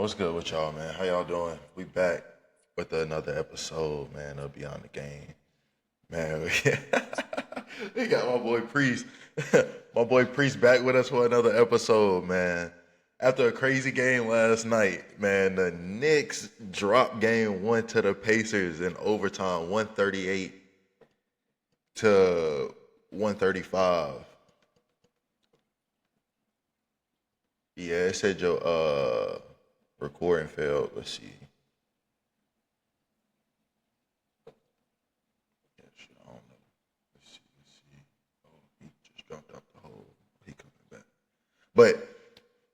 what's good with y'all, man? How y'all doing? We back with another episode, man, of Beyond the Game. Man, we got my boy Priest. My boy Priest back with us for another episode, man. After a crazy game last night, man, the Knicks dropped game one to the Pacers in overtime, 138 to 135. Yeah, it said your recording failed. Let's see. Yeah, shit, I don't know. Let's see. Oh, he just dropped out the hole. He coming back. But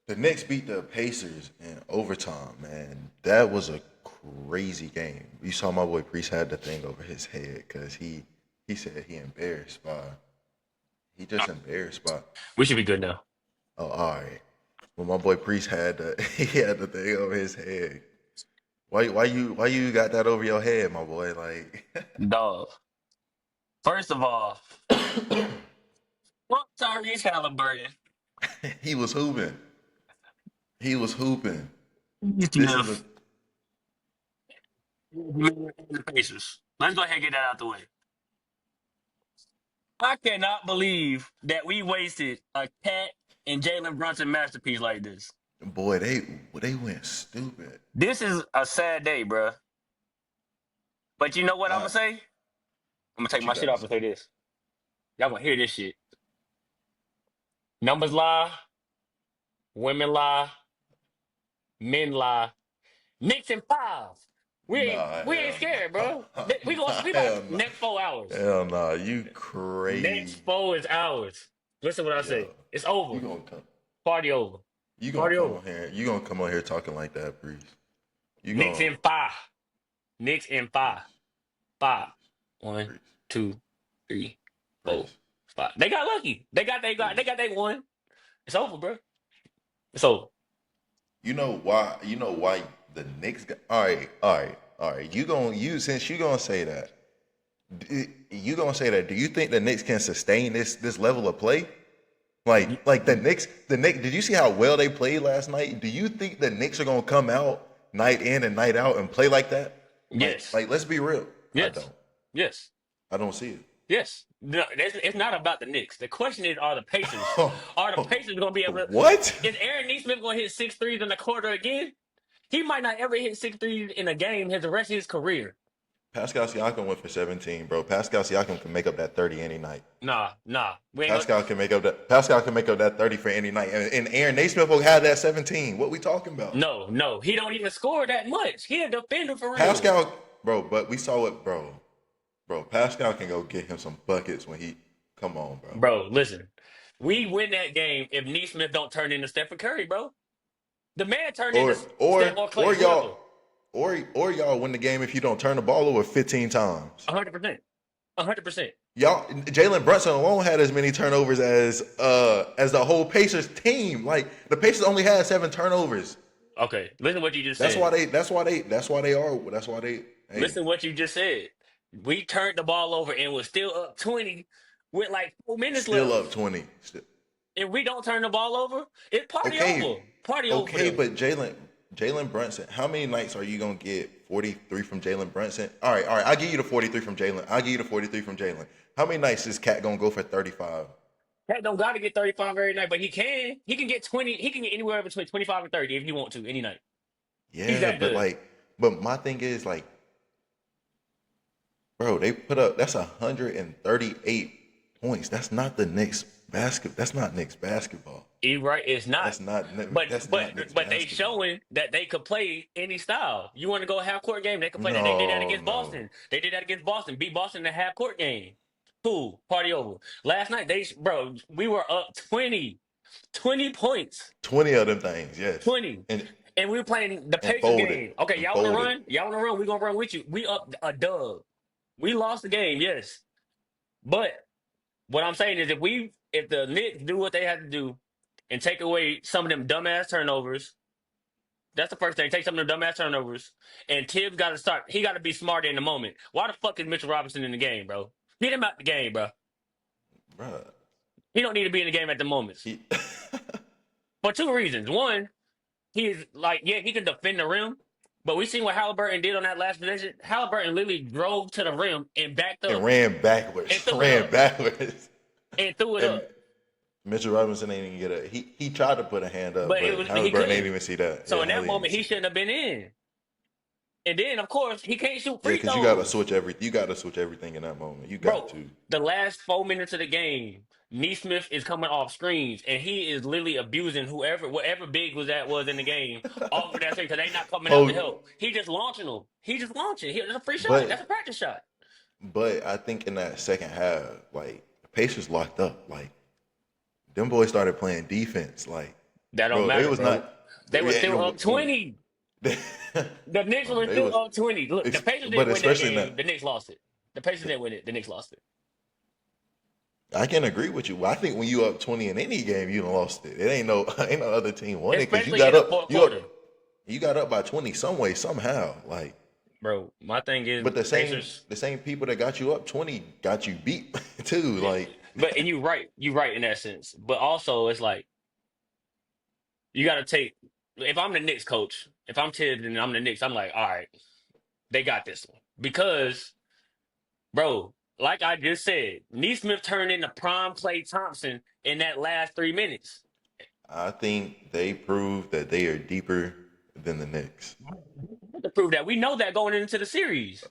the Knicks beat the Pacers in overtime, man. That was a crazy game. You saw my boy Priest had the thing over his head because he said he embarrassed by. He just embarrassed by. We should be good now. Oh, all right. Well, my boy Priest had he had the thing over his head. Why you got that over your head, my boy? Like, Dog. First of all, fuck Tyrese Halliburton. he was hooping. He was hooping. This is a ETF. The Pacers. Let's go ahead and get that out the way. I cannot believe that we wasted a Cat and Jalen Brunson masterpiece like this. boy. They went stupid. This is a sad day, bruh. But you know what I'm Uh, gonna say? I'm gonna take what you my shit gotta off say? and say this. Y'all gonna hear this shit. Numbers lie, women lie, men lie. Knicks in five. We ain't Nah, we ain't hell scared, no. bro. Nah, We about hell no. next 4 hours. Hell no. You Next crazy. 4 is ours. Listen what I Yo, say. It's you over. gonna come? Party over. You gonna Party come over. on here? You gonna come on here talking like that, Priest? You Knicks gonna in five. Knicks in five. Priest, Five. One, Priest, 2, 3, 4, Priest, 5. They got lucky. They Priest. got they one. It's over, bro. It's over. You know why? You know why the Knicks got? All right, all right, all right. Since you gonna say that, you gonna say that? Do you think the Knicks can sustain this level of play? Like the Knicks. Did you see how well they played last night? Do you think the Knicks are gonna come out night in and night out and play like that? Yes. Let's be real. I Yes. don't. Yes. I don't see it. Yes. No, it's not about the Knicks. The question is, are the Pacers? Are the Pacers going to be able to? What? Is Aaron Neesmith going to hit 6 threes in the quarter again? He might not ever hit 6 threes in a game the rest of his career. Pascal Siakam went for 17, bro. Pascal Siakam can make up that 30 any night. Nah. We ain't Pascal can make up that 30 for any night. And Aaron Naismith will have that 17. What we talking about? no. He don't even score that much. He a defender for real. Pascal, bro, but we saw it, bro. Bro, Pascal can go get him some buckets when he come on, bro. Bro, listen. We win that game if Neesmith don't turn into Stephen Curry, bro. The man turned into Or or Steph or or Clay, whoever. y'all or y'all win the game if you don't turn the ball over 15 times. 100%. 100%. Y'all, Jalen Brunson alone had as many turnovers as the whole Pacers team. Like the Pacers only had 7 turnovers. Okay, listen to what you just That's said. why they are. That's why they. Hey, Listen to what you just said. We turned the ball over and was still up 20 with like 4 minutes still left. up 20. If we don't turn the ball over, it's party Okay, over. Party over for okay, them. but Jalen Brunson, how many nights are you gonna get 43 from Jalen Brunson? All right. I'll give you the 43 from Jalen. I'll give you the 43 from Jalen. How many nights is Cat gonna go for 35? Cat don't got to get 35 every night, but he can. He can get 20. He can get anywhere between 25 and 30 if he want to any night. He's Yeah, that good. but my thing is like, bro, they put up that's 138 points. That's not the Knicks basket. That's not Knicks basketball. Right, it's not. That's not. But That's but not Knicks but they basketball. showing that they could play any style. You want to go half court game? They could play that. They did that No, against no. Boston. They did that against Boston. Beat Boston in the half court game. Cool. Party over. Last night we were up 20 points. 20 of them things, yes. 20. And And we were playing the and Pacers folded game. Okay, and y'all wanna folded. run? Y'all wanna run? We gonna run with you. We up a dub. We lost the game, yes. But what I'm saying is if the Knicks do what they had to do and take away some of them dumbass turnovers. That's the first thing. Take some of the dumbass turnovers. And Tibbs got to start. He got to be smarter in the moment. Why the fuck is Mitchell Robinson in the game, bro? Get him out the game, bro. Bruh. He don't need to be in the game at the moment. He, For 2 reasons. One, he is like, yeah, he can defend the rim, but we seen what Halliburton did on that last possession. Halliburton literally drove to the rim and backed And up ran backwards, and threw it ran up backwards. and threw it And up. Mitchell Robinson ain't even get a. He tried to put a hand up, But but he Halliburton ain't couldn't. even see that. So Yeah, in that Hallie ain't even moment, see he that. shouldn't have been in. And then, of course, he can't shoot Yeah, free because you gotta throws. switch every. You gotta switch everything in that moment. You got Bro, to. the last 4 minutes of the game, Neesmith is coming off screens, and he is literally abusing whatever big was in the game off of that screen because they not coming out to Oh, help. He just launching them. He just launching. That's a free shot. That's a but practice shot. I think in that second half, like the Pacers locked up. Like them boys started playing defense. Like, That don't bro, they matter, was bro. not. They were Yeah, still up 20. they, The Knicks were they still was, up 20. Look, the Pacers but didn't win that especially game. not. The Knicks lost it. The Pacers didn't win it. The Knicks lost it. I can agree with you. I think when you up 20 in any game, you done lost it. It ain't no ain't no other team won it because Especially in the fourth quarter. you got up by 20 some way somehow. Like, Bro, my thing is but Pacers. the same people that got you up 20 got you beat too. Yeah. Like, But and you're right in that sense. But also it's like you gotta take if I'm the Knicks coach, if I'm Tibbs and I'm the Knicks, I'm like, all right, they got this one. Because, bro, like I just said, Neesmith turned into prime Klay Thompson in that last 3 minutes. I think they proved that they are deeper than the Knicks. To prove that. We know that going into the series.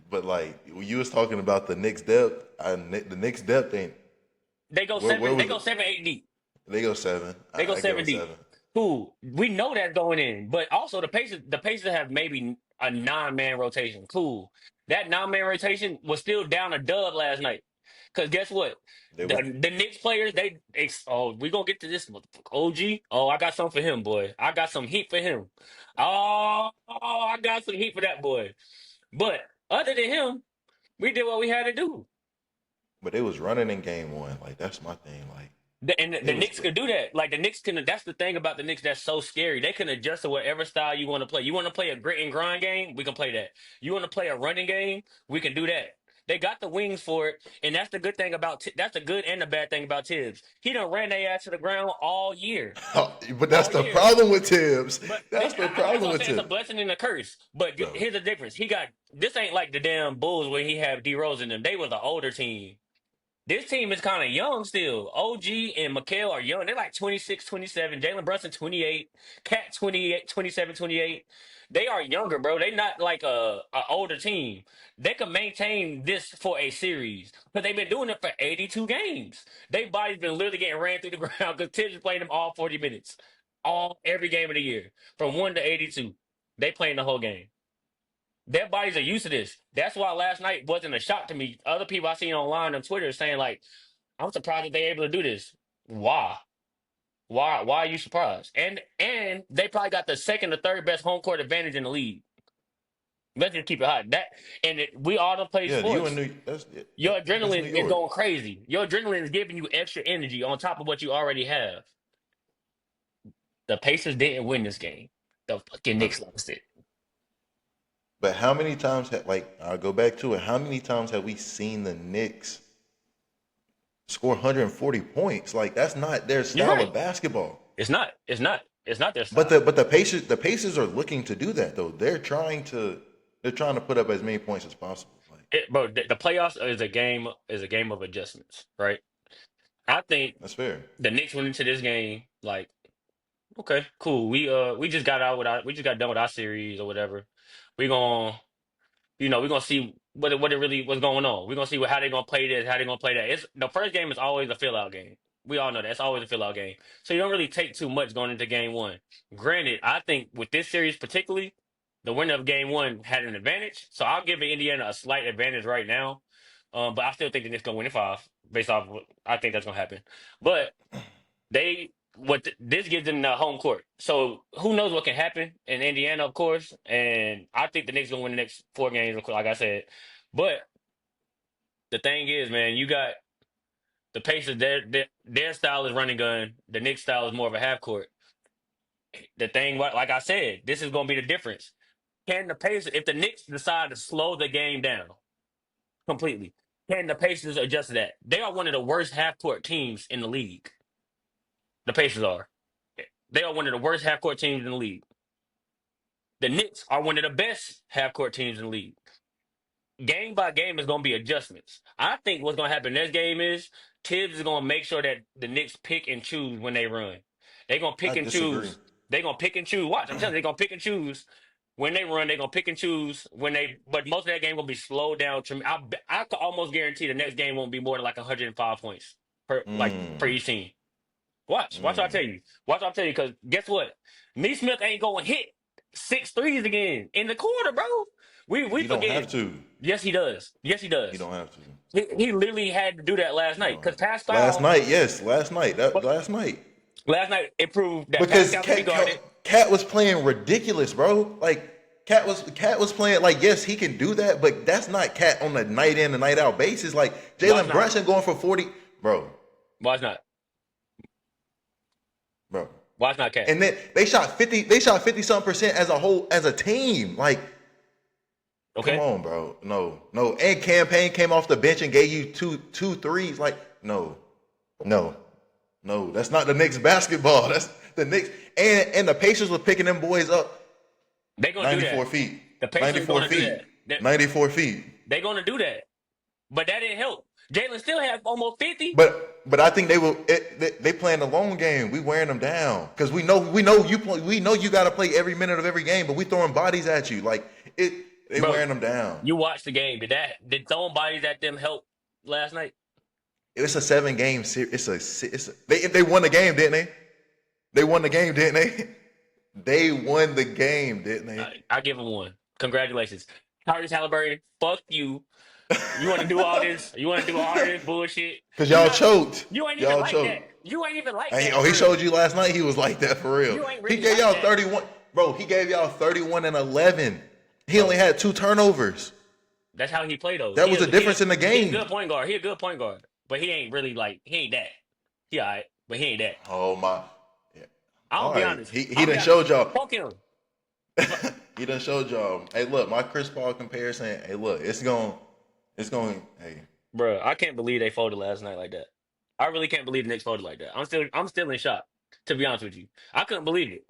But like you was talking about the Knicks depth, the Knicks depth ain't. Where They was go it? 7, 8 deep. They go 7. They go I give seven them deep. 7. Cool. We know that's going in, but also the Pacers have maybe a 9-man rotation. Cool. That 9-man rotation was still down a dub last night. Cause guess what? They The were. the Knicks players oh, we gonna get to this motherfucker. OG. Oh, I got something for him, boy. I got some heat for him. I got some heat for that boy. But other than him, we did what we had to do. But they was running in game 1. Like that's my thing. Like The they was. Knicks could do that. Like the Knicks can. That's the thing about the Knicks that's so scary. They can adjust to whatever style you want to play. You want to play a grit and grind game, we can play that. You want to play a running game, we can do that. They got the wings for it, and that's the good thing about. That's the good and the bad thing about Tibbs. He done ran their ass to the ground all year, But that's all the year. problem with Tibbs. But That's the that's problem what I'm with saying. It's a Tibbs, blessing and a curse. But bro. here's the difference. He got this ain't like the damn Bulls where he had D Rose in them. They was the older team. This team is kind of young still. OG and Mikael are young. They're like 26, 27. Jalen Brunson, 28. Cat, 28, 27, 28. They are younger, bro. They not like a older team. They can maintain this for a series. But they've been doing it for 82 games. They body's been literally getting ran through the ground because Tibbs is playing them all 40 minutes. Every game of the year. From 1 to 82. They playing the whole game. Their bodies are used to this. That's why last night wasn't a shock to me. Other people I seen online on Twitter saying like, "I'm surprised that they're able to do this." Why? Why are you surprised? And they probably got the second or third best home court advantage in the league. Let's just keep it hot. We all don't play Yeah, you and sports. New. Your That's New adrenaline is York. going crazy. Your adrenaline is giving you extra energy on top of what you already have. The Pacers didn't win this game. The fucking Uh, Knicks lost it. But how many times like I'll go back to it. How many times have we seen the Knicks score 140 points? Like that's not their You're style of right. basketball. It's not. It's not. It's not their But style. the Pacers are looking to do that though. They're trying to put up as many points as possible. Like Bro, the playoffs is a game of adjustments, right? I think that's fair. the Knicks went into this game like, okay, cool. We just we just got done with our series or whatever. We gonna we're gonna see what it really was going on. We're gonna see how they're gonna play this, how they're gonna play that. It's the first game is always a fill out game. We all know that. It's always a fill out game. So you don't really take too much going into game one. Granted, I think with this series particularly, the winner of game one had an advantage. So I'll give Indiana a slight advantage right now. But I still think the Knicks gonna win in five based off what I think that's gonna happen. But this gives them the home court. So who knows what can happen in Indiana, of course. And I think the Knicks gonna win the next 4 games, like I said. But the thing is, man, you got the Pacers. Their style is running gun. The Knicks style is more of a half court. The thing, like I said, this is gonna be the difference. Can the Pacers, if the Knicks decide to slow the game down completely, can the Pacers adjust to that? They are one of the worst half court teams in the league. The Pacers are. They are one of the worst half court teams in the league. The Knicks are one of the best half court teams in the league. Game by game is going to be adjustments. I think what's going to happen next game is Tibbs is going to make sure that the Knicks pick and choose when they run. They're going to pick I and disagree. choose. They're going to pick and choose. Watch, I'm telling you, they're going to pick and choose when they run. They're going to pick and choose when they. But most of that game will be slowed down. I could almost guarantee the next game won't be more than like 105 points per Mm, each team. Watch what I mm. tell you. Watch what I tell you. Because guess what? Neesmith ain't going to hit 6 threes again in the quarter, bro. We He don't have forgetting. to. Yes, he does. Yes, he He does. don't have to. He literally had to do that last He night don't because have. Last Pascal. night, yes, last night. But Last night. last night it proved that Because Pascal can be guarded. Cat was playing ridiculous, bro. Like Cat was playing like, yes, he can do that, but that's not Cat on a night in and night out basis. Like Why it's Jalen not? Brunson going for 40, bro, Why it's not? bro. Why it's not Cat? And then they shot 50% as a whole, as a team. Like, come Okay, on, bro. No. And Campaign came off the bench and gave you two threes. Like, no. That's not the Knicks basketball. That's the Knicks. And the Pacers were picking them boys up they gonna do 94 that. feet. The Pacers 94 gonna do feet. that. 94 feet. They gonna do that. But that didn't help. Jalen still had almost 50. But I think they playing the long game. We wearing them down because we know you got to play every minute of every game. But we throwing bodies at you like it. They Bro, wearing them down. you watched the game. Did throwing bodies at them help last night? It's a 7-game series. They won the game, didn't they? They won the game, didn't they? They won the game, didn't they? I give him one. Congratulations. Tyrese Halliburton, fuck you. You want to do all this? You want to do all this bullshit? Because You y'all not. choked. You ain't even Y'all like choked. that. You ain't even like He that. For showed real. you last night. He was like that for real. You ain't He really gave like y'all that. 31. Bro, he gave y'all 31 and 11. He Bro, only had 2 turnovers. that's how he played though. That was the difference in the He game. a good point guard. He a good point guard, but he ain't really like he ain't that. He alright, but he ain't that. Oh my. Yeah. I'll All be right. honest. He I'll be done honest. showed y'all. Fuck him. He done showed y'all. Hey, look, my Chris Paul comparison. Hey, look, it's going. Hey, Bro, I can't believe they folded last night like that. I really can't believe the Knicks folded like that. I'm still in shock. To be honest with you, I couldn't believe it.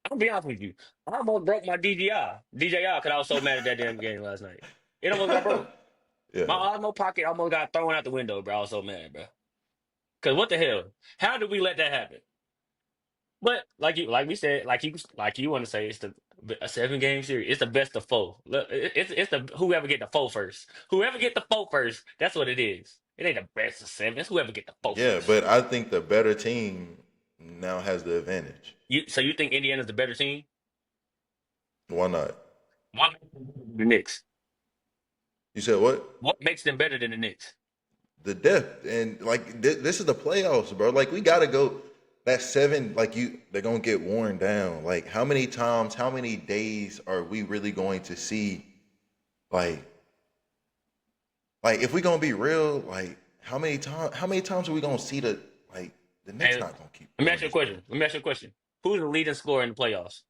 I'm gonna be honest with you. I almost broke my DJI, because I was so mad at that damn game last night. It almost got broke. yeah. My Osmo Pocket almost got thrown out the window, bro. I was so mad, bro. Cause what the hell? How did we let that happen? But like we said, like you want to say, it's a 7-game series. It's the best of 4. Look, it's the whoever get the 4 first. Whoever get the 4 first, that's what it is. It ain't the best of 7. It's whoever get the 4 Yeah, first. but I think the better team now has the advantage. So you think Indiana's the better team? Why not? What makes them better than the Knicks? You said what? What makes them better than the Knicks? The depth and like this is the playoffs, bro. Like we gotta go. That 7, like they're gonna get worn down. Like how many times, how many days are we really going to see? Like if we gonna be real, like how many times are we gonna see the Knicks And not gonna keep let me doing ask you a this, bro? question. Let me ask you a question. Who's the leading scorer in the playoffs?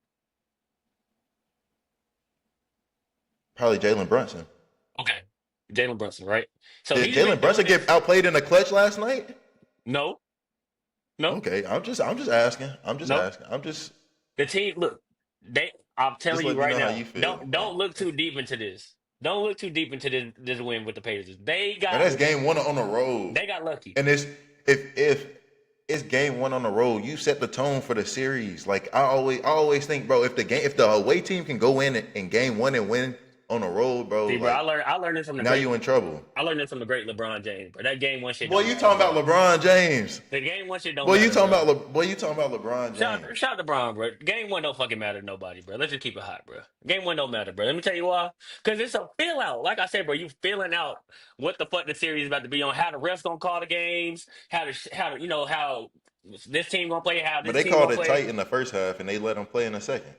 Probably Jalen Brunson. Okay, Jalen Brunson, right? So Did he's been Jalen Brunson doing get this. outplayed in the clutch last night? No, no, Okay, I'm just asking. no. The team, look, I'm Just telling you letting you right know how now, you feel. don't look too deep into this. Don't look too deep into this win with the Pacers. But that's game 1 on the road. They got lucky. And it's if it's game 1 on the road, you set the tone for the series. Like I always think, bro, if the away team can go in game 1 and win on the road, bro, See, bro, like I learned this from the now great. you in trouble. I learned this from the great LeBron James. But that game 1 shit Boy, don't you matter, talking bro. about LeBron James. The game 1 shit don't Boy, matter. you talking Bro. about LeBron James. Shout out to LeBron, bro. Game 1 don't fucking matter to nobody, bro. Let's just keep it hot, bro. Game 1 don't matter, bro. Let me tell you why. Because it's a feel out. Like I said, bro, you feeling out what the fuck the series is about to be on, how the refs gonna call the games, how this team gonna play, how But this they team called gonna it play. tight in the first half and they let them play in the second.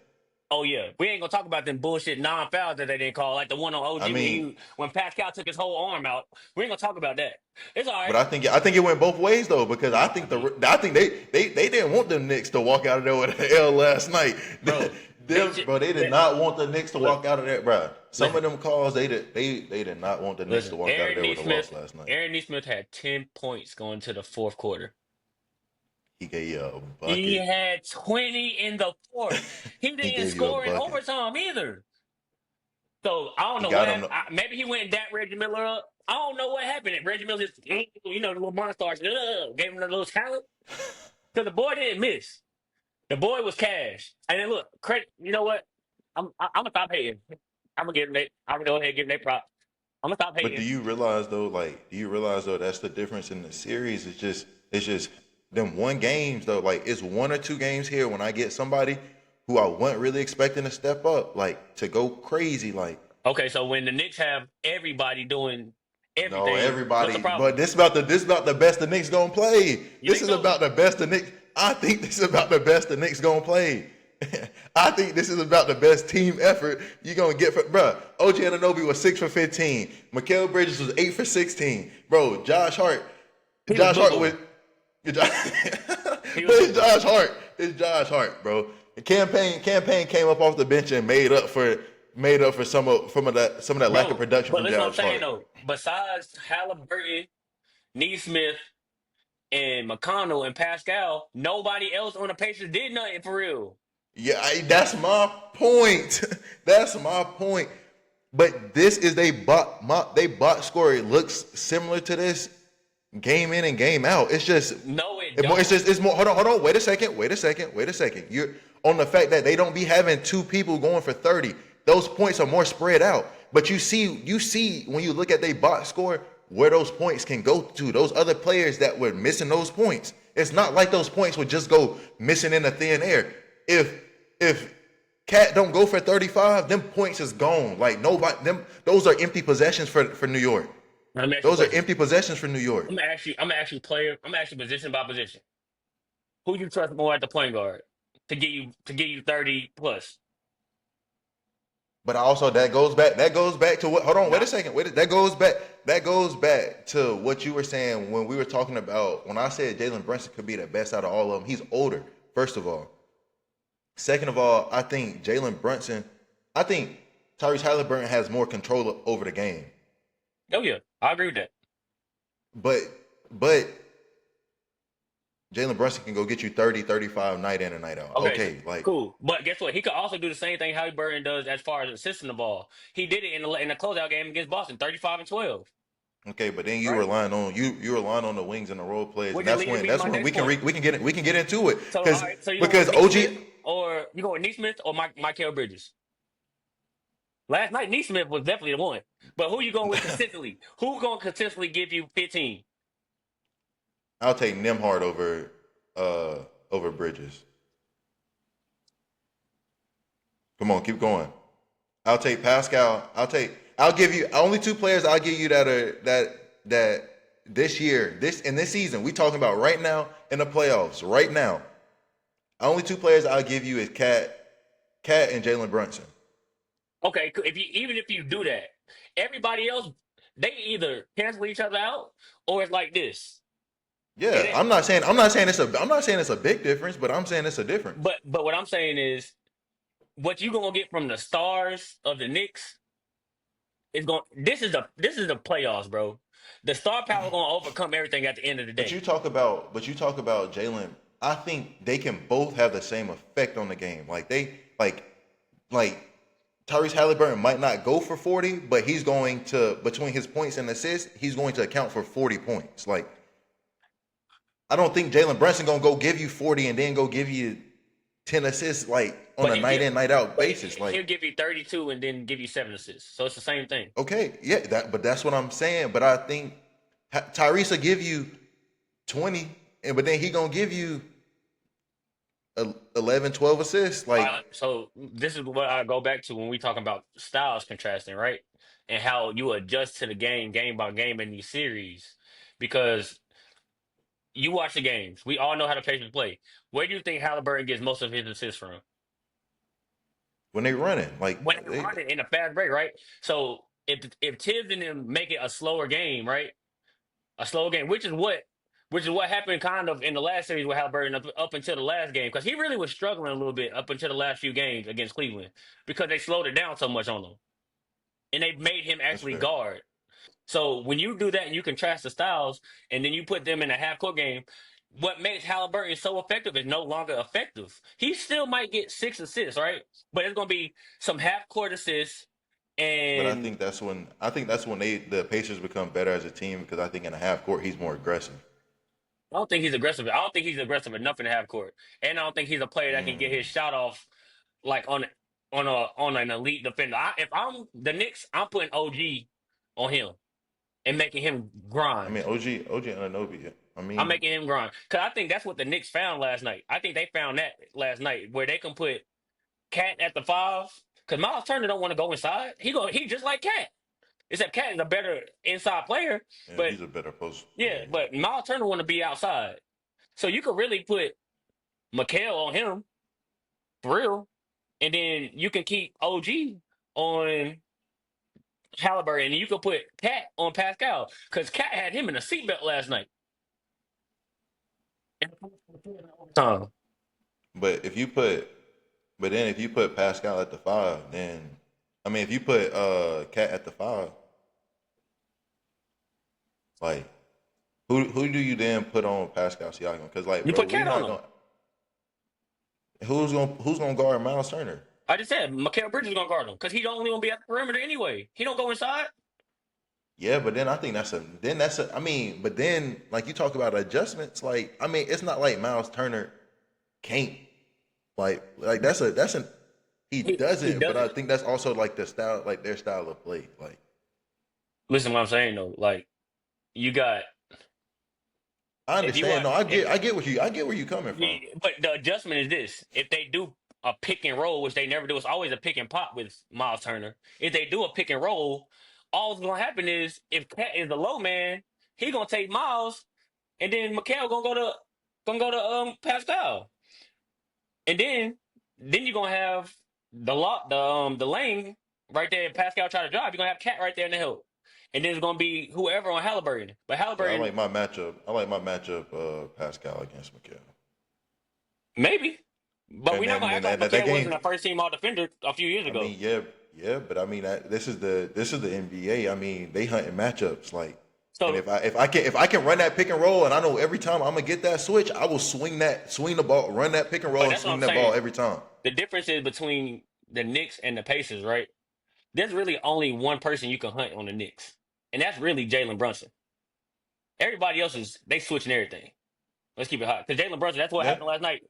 Oh yeah, we ain't gonna talk about them bullshit non-fouls that they didn't call, like the one on I OG mean, when Pascal took his whole arm out. We ain't gonna talk about that. It's all but right. I think it went both ways though, because I think mean, they didn't want the Knicks to walk out of there with an L last night. bro. They did not want the Knicks to walk out of there, bro. Some Listen, of them calls they did not want the Knicks to walk out of there with a loss last night. Aaron Neesmith had 10 points going to the fourth quarter. He gave you a He bucket. had 20 in the fourth. He He didn't gave you a score in bucket. overtime either. So I don't He know what got him. happened. Maybe he went and dapped Reggie Miller up. I don't know what happened. Reggie Miller just, you know, the little monster gave him a little talent. Because the boy didn't miss. The boy was cash. And then look, credit. You know what? I'm gonna stop hating. I'm gonna give them. I'm gonna go ahead and give them their props. I'm gonna stop But hating. do you realize though that's the difference in the series? It's just them one games though. Like it's one or two games here when I get somebody who I wasn't really expecting to step up, like to go crazy. Like Okay, so when the Knicks have everybody doing no, everything, what's the everybody. problem? But this about the best the Knicks gonna play. You This think is so? about the best the Knicks. I think this is about the best the Knicks gonna play. I think this is about the best team effort you gonna get from bruh. OG Anunoby was 6 for 15. Mikal Bridges was 8 for 16. Bro, He was Josh boo Hart boo. with but He was boo it's boo. Josh Hart. It's Josh Hart, bro. The campaign came up off the bench and made up for some of that lack of Bro, production but from listen what I'm Josh saying Hart. though. Besides Halliburton, Neesmith, and McConnell and Pascal, nobody else on the Pacers did nothing for real. Yeah, that's my point. That's my point. But this is they bot score. It looks similar to this game in and game out. It's just No, it it's don't. just it's more. Hold on. Wait a second. You're on the fact that they don't be having two people going for 30. Those points are more spread out. But you see when you look at their box score where those points can go to. Those other players that were missing those points. It's not like those points would just go missing in the thin air. If Cat don't go for 35, them points is gone. Like nobody them those are empty possessions for New York. Let me ask you a Those are question. empty possessions for New York. I'm gonna ask you position by position. Who you trust more at the point guard to give you 30 plus? But also that goes back to what hold on, wait a Not second. That goes back to what you were saying when we were talking about when I said Jalen Brunson could be the best out of all of them. He's older, first of all. Second of all, I think Tyrese Halliburton has more control over the game. oh yeah, I agree with that. But but Jalen Brunson can go get you 30, 35 night in and night out. Okay, Okay, like cool. But guess what? He could also do the same thing Halliburton does as far as assisting the ball. He did it in the closeout game against Boston, 35 and 12. okay, but then Right? you relying on the wings and the role plays, and Which is leading me to that's my when next point. we can get into it So all right, so you going because with OG Neesmith or you going with Neesmith or Michael Bridges? Last night, Neesmith was definitely the one. But who you going with consistently? Who going to consistently give you 15? I'll take Nimhard over Bridges. Come on, keep going. I'll take Pascal. I'll give you only two players I'll give you that this year, this season, we talking about right now in the playoffs, right now. Only two players I'll give you is Cat and Jalen Brunson. Okay, if you even if you do that, everybody else they either cancel each other out or it's like this. It Yeah, ain't, I'm not saying it's a big difference, but I'm saying it's a difference. but what I'm saying is what you gonna get from the stars of the Knicks is going. This is the playoffs, bro. The star power gonna overcome everything at the end of the day. But you talk about Jalen. I think they can both have the same effect on the game. Like Tyrese Halliburton might not go for 40, but he's going to between his points and assists, he's going to account for 40 points. Like I don't think Jalen Brunson gonna go give you 40 and then go give you 10 assists like on But a he'll night give, in night out but basis. he'll Like give you 32 and then give you 7 assists. So it's the same thing. okay, yeah, but that's what I'm saying. But I think Tyrese will give you 20, but then he gonna give you 11, 12 assists. Like So this is what I go back to when we talking about styles contrasting, right? And how you adjust to the game by game in these series. Because you watch the games. We all know how the Pacers play. Where do you think Halliburton gets most of his assists from? when they running, When they're running in a fast break, right? So if Tibbs and them make it a slower game, right? A slow game, which is what happened kind of in the last series with Halliburton up until the last game, because he really was struggling a little bit up until the last few games against Cleveland because they slowed it down so much on him and they made him that's actually fair. guard. So when you do that and you contrast the styles and then you put them in a half court game, what makes Halliburton so effective is no longer effective. He still might get 6 assists, right? But it's gonna be some half court assists, But and I think that's when the Pacers become better as a team because I think in a half court he's more aggressive. I don't think he's aggressive. I don't think he's aggressive enough in the half court, and I don't think he's a player that can get his Mm. shot off like on an elite defender. If I'm the Knicks, I'm putting OG on him and making him I grind. mean, OG Anunoby. I I'm mean, making him grind because I think that's what the Knicks found last night. I think they found that last night where they can put Cat at the five because Miles Turner don't want to go inside. He just like Cat, except Cat is a better inside player. yeah, But he's a better post. Yeah. yeah, but Miles Turner want to be outside, so you could really put Mikal on him for real, and then you can keep OG on Halliburton, and you can put Cat on Pascal because Cat had him in a seatbelt last night. Time. But if you put, but then if you put Pascal at the five, then I mean, if you put Cat at the five, like who do you then put on Pascal Siakam? Because like, You bro, put we Cat on not him. gonna who's gonna guard Miles Turner? I just said Mikal Bridges is gonna guard him because he don't only gonna be at the perimeter anyway. He don't go inside. Yeah, but then I think that's a I mean, but then like you talk about adjustments, like I mean, it's not like Miles Turner can't like that's an he He doesn't, but I doesn't. think that's also like the style like their style of play. Like Listen, to what I'm saying though, like you got I if you understand. want No, if I get where you coming from. but the adjustment is this: if they do a pick and roll, which they never do, it's always a pick and pop with Miles Turner. If they do a pick and roll, all's gonna happen is if Cat is the low man, he gonna take Miles, and then Mikal gonna go to Pascal, and then you're gonna have the lane right there. Pascal try to drive. You're gonna have Cat right there in the help, and then it's gonna be whoever on Halliburton. But Yeah, Halliburton I like my matchup Pascal against Mikal. maybe, but we're And not gonna then act like that Mikal wasn't game a first team all defender a few years I ago. mean, yeah, but I mean this is the NBA. I mean, they hunting matchups like, and So, if I can run that pick and roll, and I know every time I'm gonna get that switch, I will swing the ball, run that pick and roll, but and that's what swing I'm that ball saying. every time. The difference is between the Knicks and the Pacers, right? There's really only one person you can hunt on the Knicks, and that's really Jalen Brunson. Everybody else is they switching everything. Let's keep it hot because Jalen Brunson. That's what Yeah, happened last night.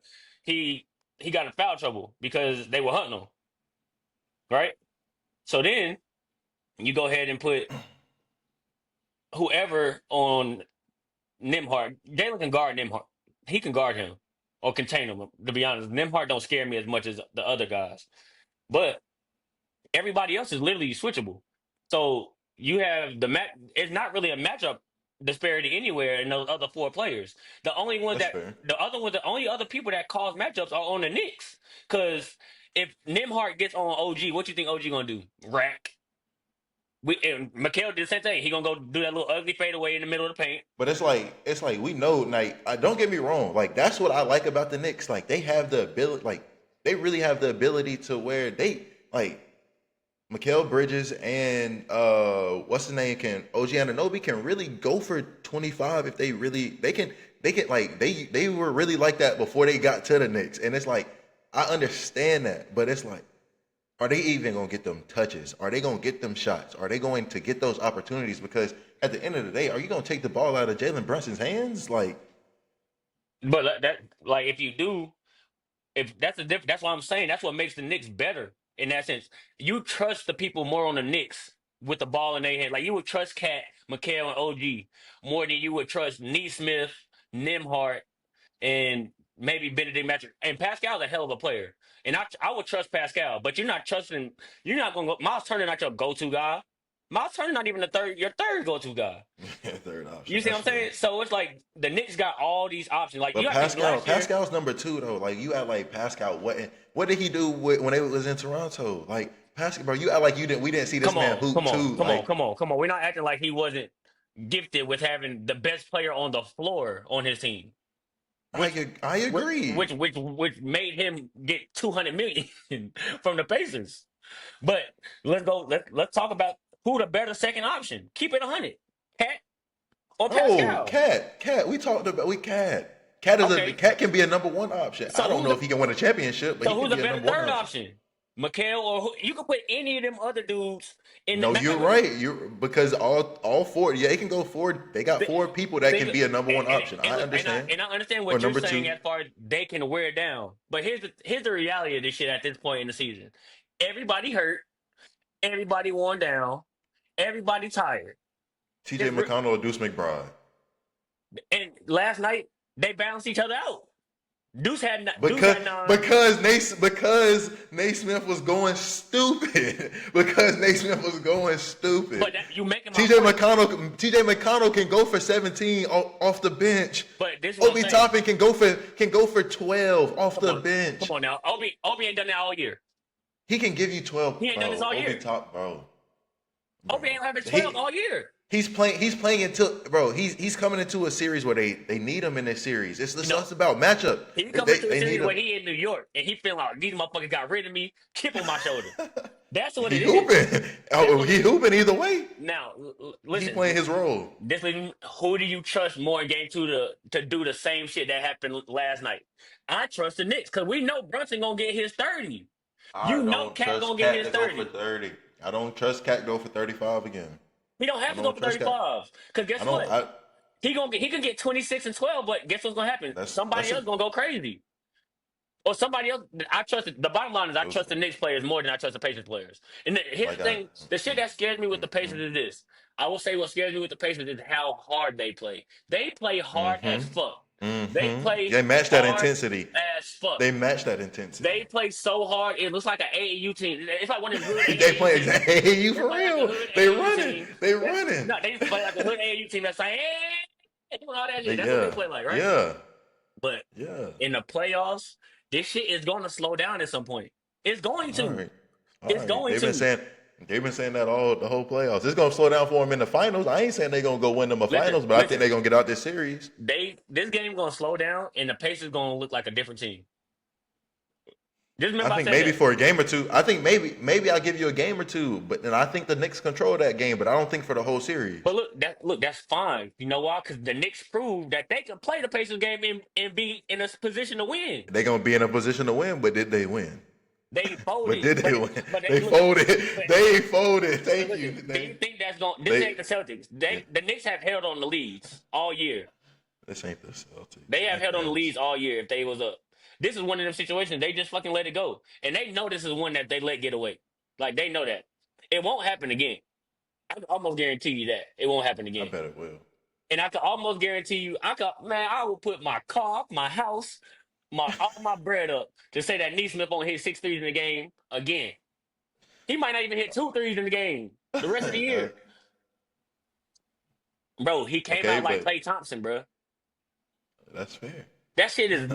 He he got in foul trouble because they were hunting him, right? So then you go ahead and put whoever on Nimhart. Jalen can guard Nimhart. He can guard him or contain him. To be honest, Nimhart don't scare me as much as the other guys, but everybody else is literally switchable. So you have the match. It's not really a matchup disparity anywhere in those other four players. The only one that's that fair. the only other people that cause matchups are on the Knicks. Because if Nimhart gets on OG, what you think OG gonna do? Rack. And Mikal did the same thing. He gonna go do that little ugly fadeaway in the middle of the paint. But it's like we know. Like, don't get me wrong. Like that's what I like about the Knicks. Like they have the ability. Like they really have the ability to where they like Mikal Bridges and what's his name can OG Anunoby can really go for 25 if they can like they were really like that before they got to the Knicks. And it's like I understand that, but it's like are they even gonna get them touches? Are they gonna get them shots? Are they going to get those opportunities? Because at the end of the day, are you gonna take the ball out of Jalen Brunson's hands? Like, But that like if you do, if that's the that's what I'm saying. That's what makes the Knicks better in that sense. You trust the people more on the Knicks with the ball in their hand. Like you would trust Cat, McHale, and OG more than you would trust Neesmith, Nimhart, and maybe Benedict Matthews. And Pascal's a hell of a player. And I would trust Pascal, but you're not trusting. You're not going to go. Miles Turner not your go-to guy. Miles Turner not even your third go-to guy. third option. You see That's what I'm fair. saying? So it's like the Knicks got all these options. Like you But got to think last year. Pascal's number two though. Like you act like Pascal. What did he do when they was in Toronto? Like Pascal, bro, you act like you didn't. We didn't see this Come man on, hoop come on, too. come on, Like come on, come on. We're not acting like he wasn't gifted with having the best player on the floor on his team, which I which agree. which made him get 200 million from the Pacers. But let's go. Let's talk about who the better second option. Keep it 100, Cat or Oh, Pascal. Cat. We talked about we Cat. Okay, Cat can be a number one option. I so don't who's know the if he can win a championship, but he so can who's a be a better number one third option. option? Mikhail or who, you can put any of them other dudes in the No, matter you're of fact, right. You're because all four. Yeah, they can go four. They got Think, four people that think, can be a number one option. and I look, understand. and I understand Or what you're number saying two. as far as they can wear it down. But here's the reality of this shit at this point in the season. Everybody hurt, everybody worn down, everybody tired. T.J. It's re- McConnell or Deuce McBride. and last night they balanced each other out. Deuce Because had nine, because Naismith was going stupid. Because Naismith was going stupid. but you making my TJ point. McConnell can go for 17 off the bench. But this is what I'm Obi saying. Toppin can go for 12 off the bench. Come on now, Obi ain't done that all year. He can give you 12, He ain't done this bro. all year. Bro. Obi ain't having 12 all year. He's playing until bro. He's coming into a series where they need him in this series. It's about matchup. He coming to a They series need where him. he in New York and he feeling like these motherfuckers got rid of me, chip on my shoulder. That's what He it is. hooping. He hooping either way. Now, He listen. playing his role. Who do you trust more in game two to do the same shit that happened last night? I trust the Knicks because we know Brunson gonna get his 30. I You know don't Cat trust gonna get Cat his to go for 30. 30. I don't trust Cat to go for 35 again. He don't I have to go don't for trust Cat. 35. Because guess I don't. what? He can get 26 and 12, but guess what's gonna happen? That's Somebody else gonna go crazy. Or somebody else. I trust it. The bottom line is I trust the Knicks players more than I trust the Pacers players. And here's like the I. thing: the shit that scares me with the Pacers is this. I will say what scares me with the Pacers is how hard they play. They play hard as fuck. They play They match that hard intensity. as fuck. They match that intensity. They play so hard. It looks like an AAU team. It's like one of them hood They AAU play teams. exactly. You They for play like a real? hood They AAU running. team. They running. No, they just play like a hood AAU team that's like, hey, doing all that shit. That's what they Yeah. play like, right? Yeah. But Yeah. in the playoffs, this shit is going to slow down at some point. It's going to. All right. It's going to. They've been saying that the whole playoffs. It's gonna slow down for them in the finals. I ain't saying they're gonna go win them a finals, but I think they're gonna get out this series. This game gonna slow down, and the Pacers gonna look like a different team. Just I remember, think said maybe that. for a game or two. I think maybe I'll give you a game or two, but then I think the Knicks control that game, but I don't think for the whole series. But that's fine. You know why? Because the Knicks proved that they can play the Pacers game and be in a position to win. They're gonna be in a position to win, but did they win? They folded. But did they win? But They folded. They folded. Thank you. Do you think that's going? This ain't the Celtics. The Knicks have held on the leads all year. This ain't the Celtics. They have held on the leads all year. If they was up, this is one of them situations they just fucking let it go, and they know this is one that they let get away. Like they know that it won't happen again. I can almost guarantee you that it won't happen I again. bet it will. And I can almost guarantee you, I will put my car, my house, all my bread up to say that Neesmith won't hit 6 threes in the game again. He might not even hit 2 threes in the game the rest of the year. Bro, he came out like Klay Thompson, bro. That's fair. That shit is,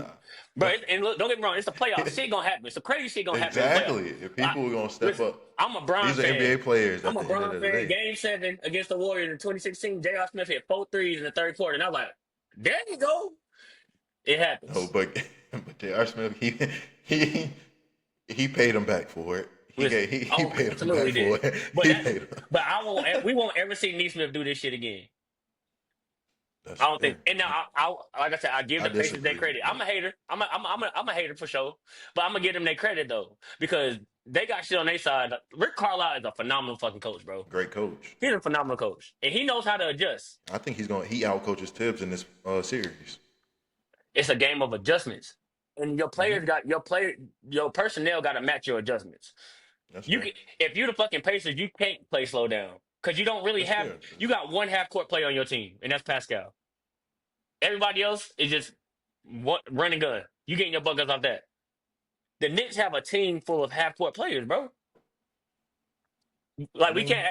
bro. And look, don't get me wrong. It's the playoffs. Shit gonna happen. Some crazy shit gonna happen. Exactly. If people are gonna step up, I'm a Bron fan. These are NBA players. I'm a Bron fan. Game 7 against the Warriors in 2016. J.R. Smith hit 4 threes in the third quarter, and I was like, there you go. It happens. No, but J.R. Smith, he paid him back for it. He paid him back for it. But we won't ever see Neesmith do this shit again. I don't think. And now, like I said, I give the Pacers their credit. I'm a hater. I'm a hater for sure. But I'm gonna give them their credit though, because they got shit on their side. Rick Carlisle is a phenomenal fucking coach, bro. Great coach. He's a phenomenal coach, and he knows how to adjust. I think he outcoaches Tibbs in this series. It's a game of adjustments, and your players your personnel got to match your adjustments. If you're the fucking Pacers, you can't play slow down because you don't really have. You got one half court player on your team, and that's Pascal. Everybody else is just run and gun. You getting your buckets off that. The Knicks have a team full of half court players, bro. Like we can't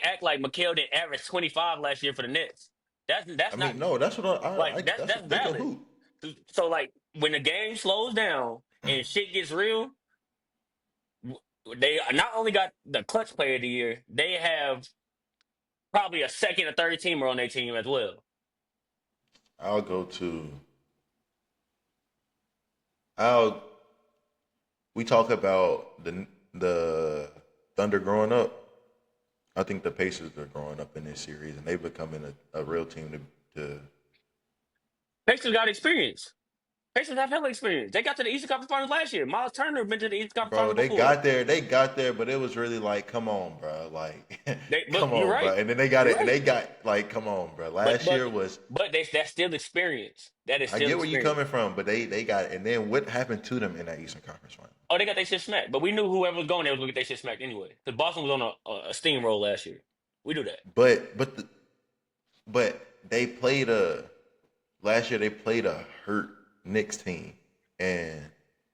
act like Mikal didn't average 25 last year for the Nets. That's not. No, that's what that's valid. So like when the game slows down and shit gets real, they not only got the clutch player of the year, they have probably a second or third teamer on their team as well. We talk about the Thunder growing up. I think the Pacers are growing up in this series, and they're becoming a real team to Pacers got experience. Pacers have hella experience. They got to the Eastern Conference Finals last year. Miles Turner been to the Eastern Conference Bro, Finals before. they got there, but it was really like, come on, bro, like, But come you're on, bro. right. And then they got You're it, and right. they got like, come on, bro. But Last but year was, but that's still experience. That is I still get where you experience. coming from, but they got it. And then what happened to them in that Eastern Conference final? Oh, they got their shit smacked. But we knew whoever was going there was gonna get their shit smacked anyway. Because Boston was on a steamroll last year. We knew that. But but they played a last year. They played a hurt Knicks team, and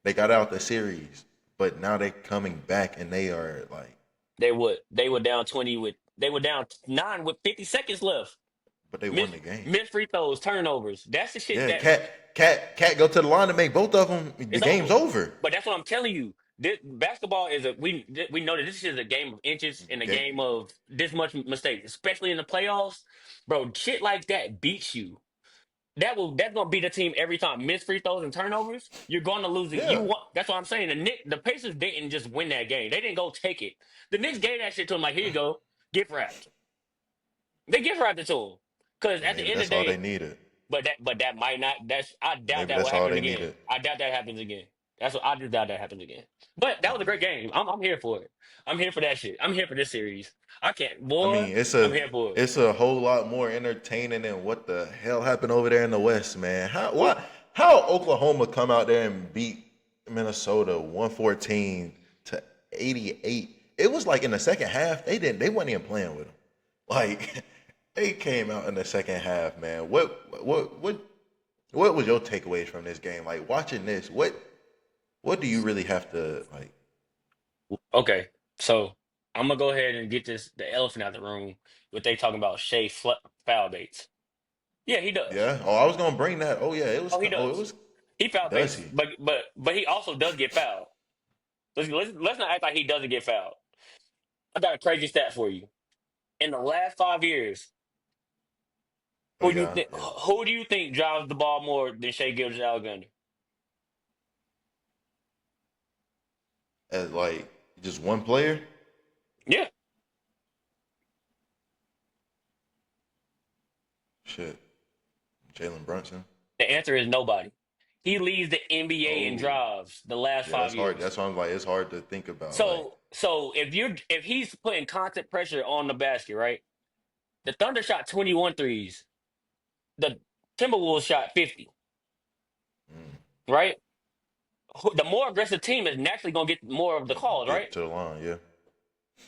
they got out the series. But now they coming back, and they are like, They were down 20 with they were down 9 with 50 seconds left. but they Miss won the game. missed free throws, turnovers. That's the shit Yeah, that cat go to the line and make both of them. The it's game's over. over. But that's what I'm telling you. Basketball is we know that this is a game of inches and a Game, game of this much mistake, especially in the playoffs. Bro, shit like that beats you. That's gonna beat the team every time. Miss free throws and turnovers, you're gonna lose it. You yeah. want that's what I'm saying. The Pacers didn't just win that game. They didn't go take it. The Knicks gave that shit to him like, here you go, gift wrapped. They gift wrapped it to him. Cause at the Maybe end of that's the all they day, needed. but that might not. That's I doubt Maybe that will that's all happen they again. needed. I doubt that happens again. That's what I just doubt that happens again. But that was a great game. I'm here for it. I'm here for that shit. I'm here for this series. I can't, I boy. mean, I'm here for it. it's a whole lot more entertaining than what the hell happened over there in the West, man. How Oklahoma come out there and beat Minnesota 114 to 88? It was like in the second half they weren't even playing with them. Like they came out in the second half, man. What was your takeaways from this game? Like watching this, what do you really have to like? Okay, so I'm gonna go ahead and get the elephant out of the room. What they talking about? Foul dates. Yeah, he does. Yeah. Oh, I was gonna bring that. Oh yeah, Oh, he it does. was. He foul Does baits, he? but he also does get fouled. Let's not act like he doesn't get fouled. I got a crazy stat for you. In the last 5 years, Oh yeah, yeah. who do you think drives the ball more than Shea Gilgeous-Alexander? As like just one player. Yeah, Shit, Jalen Brunson. the answer is nobody. He leads the NBA in Oh drives the last yeah, five that's hard. years. That's why I'm like it's hard to think about. Like So if he's putting constant pressure on the basket, right? The Thunder shot 21 threes. The Timberwolves shot 50, mm, right? The more aggressive team is naturally going to get more of the calls, right? get to the line. Yeah,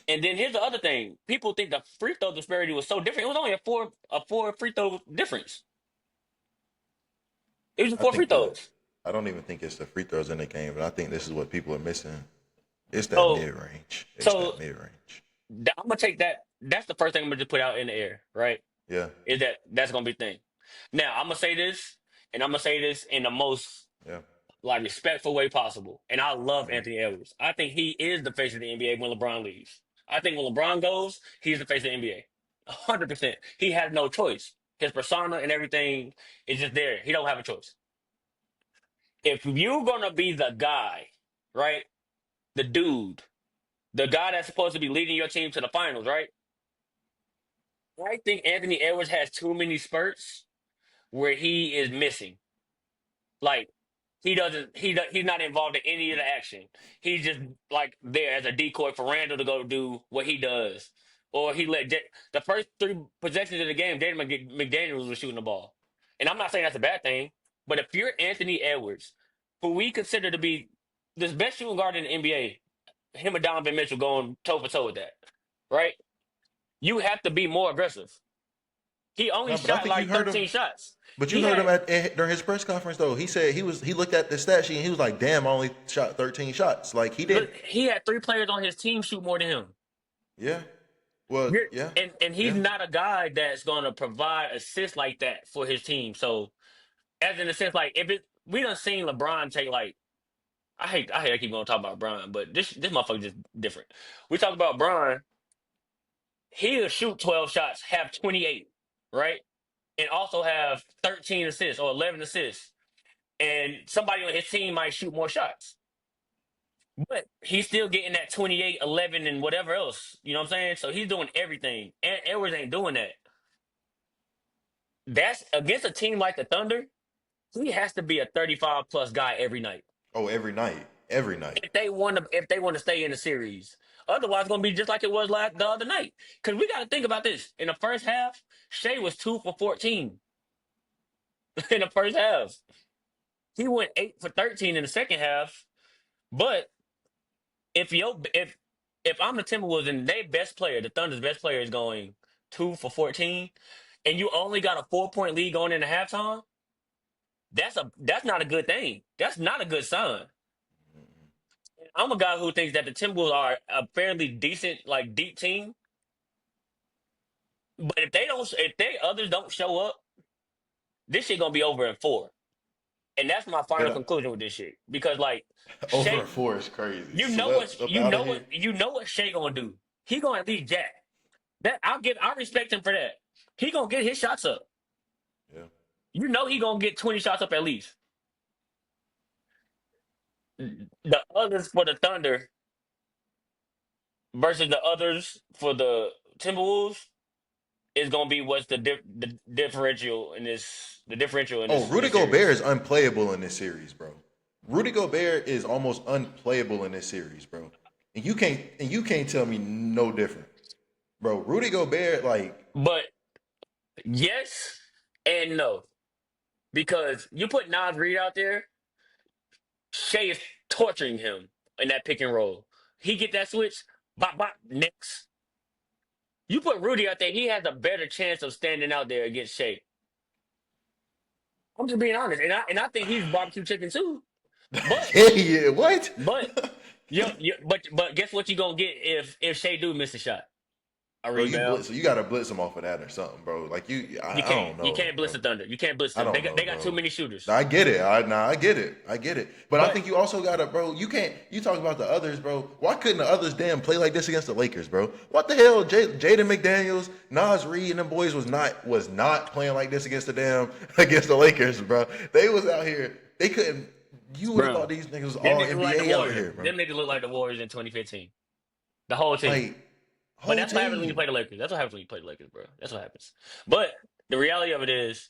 And then here's the other thing: people think the free throw disparity was so different. It was only a four free throw difference. It was just I four free think the throws. I don't even think it's the free throws in the game, but I think this is what people are missing. It's that So mid range. It's so that mid range. I'm gonna take that. That's the first thing I'm gonna just put out in the air, right? Yeah, Is that's gonna be the thing. Now I'm gonna say this, and I'm gonna say this in the most yeah. like respectful way possible. And I love Hmm. Anthony Edwards. I think he is the face of the NBA when LeBron leaves. I think when LeBron goes, he's the face of the NBA. 100%. He has no choice. His persona and everything is just there. He don't have a choice. If you're gonna be the guy, right? The dude, the guy that's supposed to be leading your team to the finals, right? I think Anthony Edwards has too many spurts where he is missing. Like he doesn't. He's not involved in any of the action. He's just like there as a decoy for Randall to go do what he does, or he the first three possessions of the game. Jaden McDaniels was shooting the ball, and I'm not saying that's a bad thing. But if you're Anthony Edwards, who we consider to be the best shooting guard in the NBA, him and Donovan Mitchell going toe for toe with that, right? You have to be more aggressive. He only No, but I shot think you like heard him. 13 shots. But you He heard him had during his press conference though. He said he looked at the stat sheet and he was like, "Damn, I only shot 13 shots." Like he didn't. look, he had three players on his team shoot more than him. Yeah. Well, You're, yeah, and he's yeah. not a guy that's going to provide assists like that for his team. So, as in a sense, like if it, we done seen LeBron take like I hate I keep going to talk about Bron, but this motherfucker just different. We talk about Bron, he'll shoot 12 shots, have 28, right, and also have 13 assists or 11 assists, and somebody on his team might shoot more shots. But he's still getting that 28, 11, and whatever else. You know what I'm saying? So he's doing everything. And Edwards ain't doing that. That's against a team like the Thunder. he has to be a 35 plus guy every night Oh, every night. if they want to stay in the series. Otherwise, it's gonna be just like it was the other night. Because we got to think about this. In the first half, Shea was 2 for 14 in the first half. He went 8 for 13 in the second half. But if yo if I'm the Timberwolves and their best player, the Thunder's best player, is going 2 for 14, and you only got a 4 point lead going into halftime, that's not a good thing. That's not a good sign. I'm a guy who thinks that the Timberwolves are a fairly decent, like deep team. But if they others don't show up, this shit gonna be over in 4. And that's my But final conclusion with this shit. Because like over Shea, a 4 is crazy. you know what Swept up out of here. you know what Shea gonna do. He gonna at least jack. That I respect him for that. He gonna get his shots up. Yeah. You know he gonna get 20 shots up at least. The others for the Thunder versus the others for the Timberwolves is gonna be what's the differential in Oh, in Rudy this Gobert series. is unplayable in this series, bro. Rudy Gobert is almost unplayable in this series, bro. And you can't tell me no different. Bro, Rudy Gobert, like, But yes and no. Because you put Nas Reed out there, Shea is torturing him in that pick and roll. He get that switch, bop bop, Knicks. You put Rudy out there, he has a better chance of standing out there against Shea. I'm just being honest, and I think he's barbecue chicken too. But yeah, what? but but guess what you gonna get if Shea do miss a shot, a Bro, you rebound. blitz, so you gotta blitz him off of that or something, bro. Like I don't You know, can't blitz bro. the Thunder. You can't blitz I them. don't know, They got too bro. many shooters. I get it. I get it. I get it. But I But think you also gotta, bro. You can't. You talk about the others, bro. Why couldn't the others damn play like this against the Lakers, bro? What the hell? Jaden McDaniels, Nas Reed, and them boys was not playing like this against against the Lakers, bro. They was out here. They couldn't. You would have thought bro, these niggas was them all niggas look like the NBA out Warriors. here, bro. Them niggas look like the Warriors in 2015. The whole team. Like But whole that's what happens when you team, play the Lakers. That's what happens when you play the Lakers, bro. That's what happens. But the reality of it is,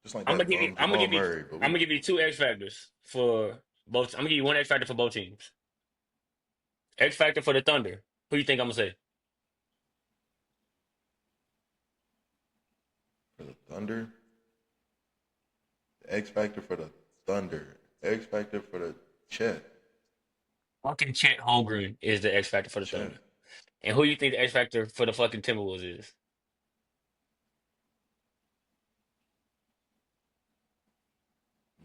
just like that bum Jamal Murray. But I'm gonna give you two X factors for both. I'm gonna give you one X factor for both teams. X factor for the Thunder. Who you think I'm gonna say? for the Thunder, the X factor for the Thunder, X factor for the Chet. Fucking Chet Holmgren is the X factor for the Chet. Thunder. And who you think the X factor for the fucking Timberwolves is?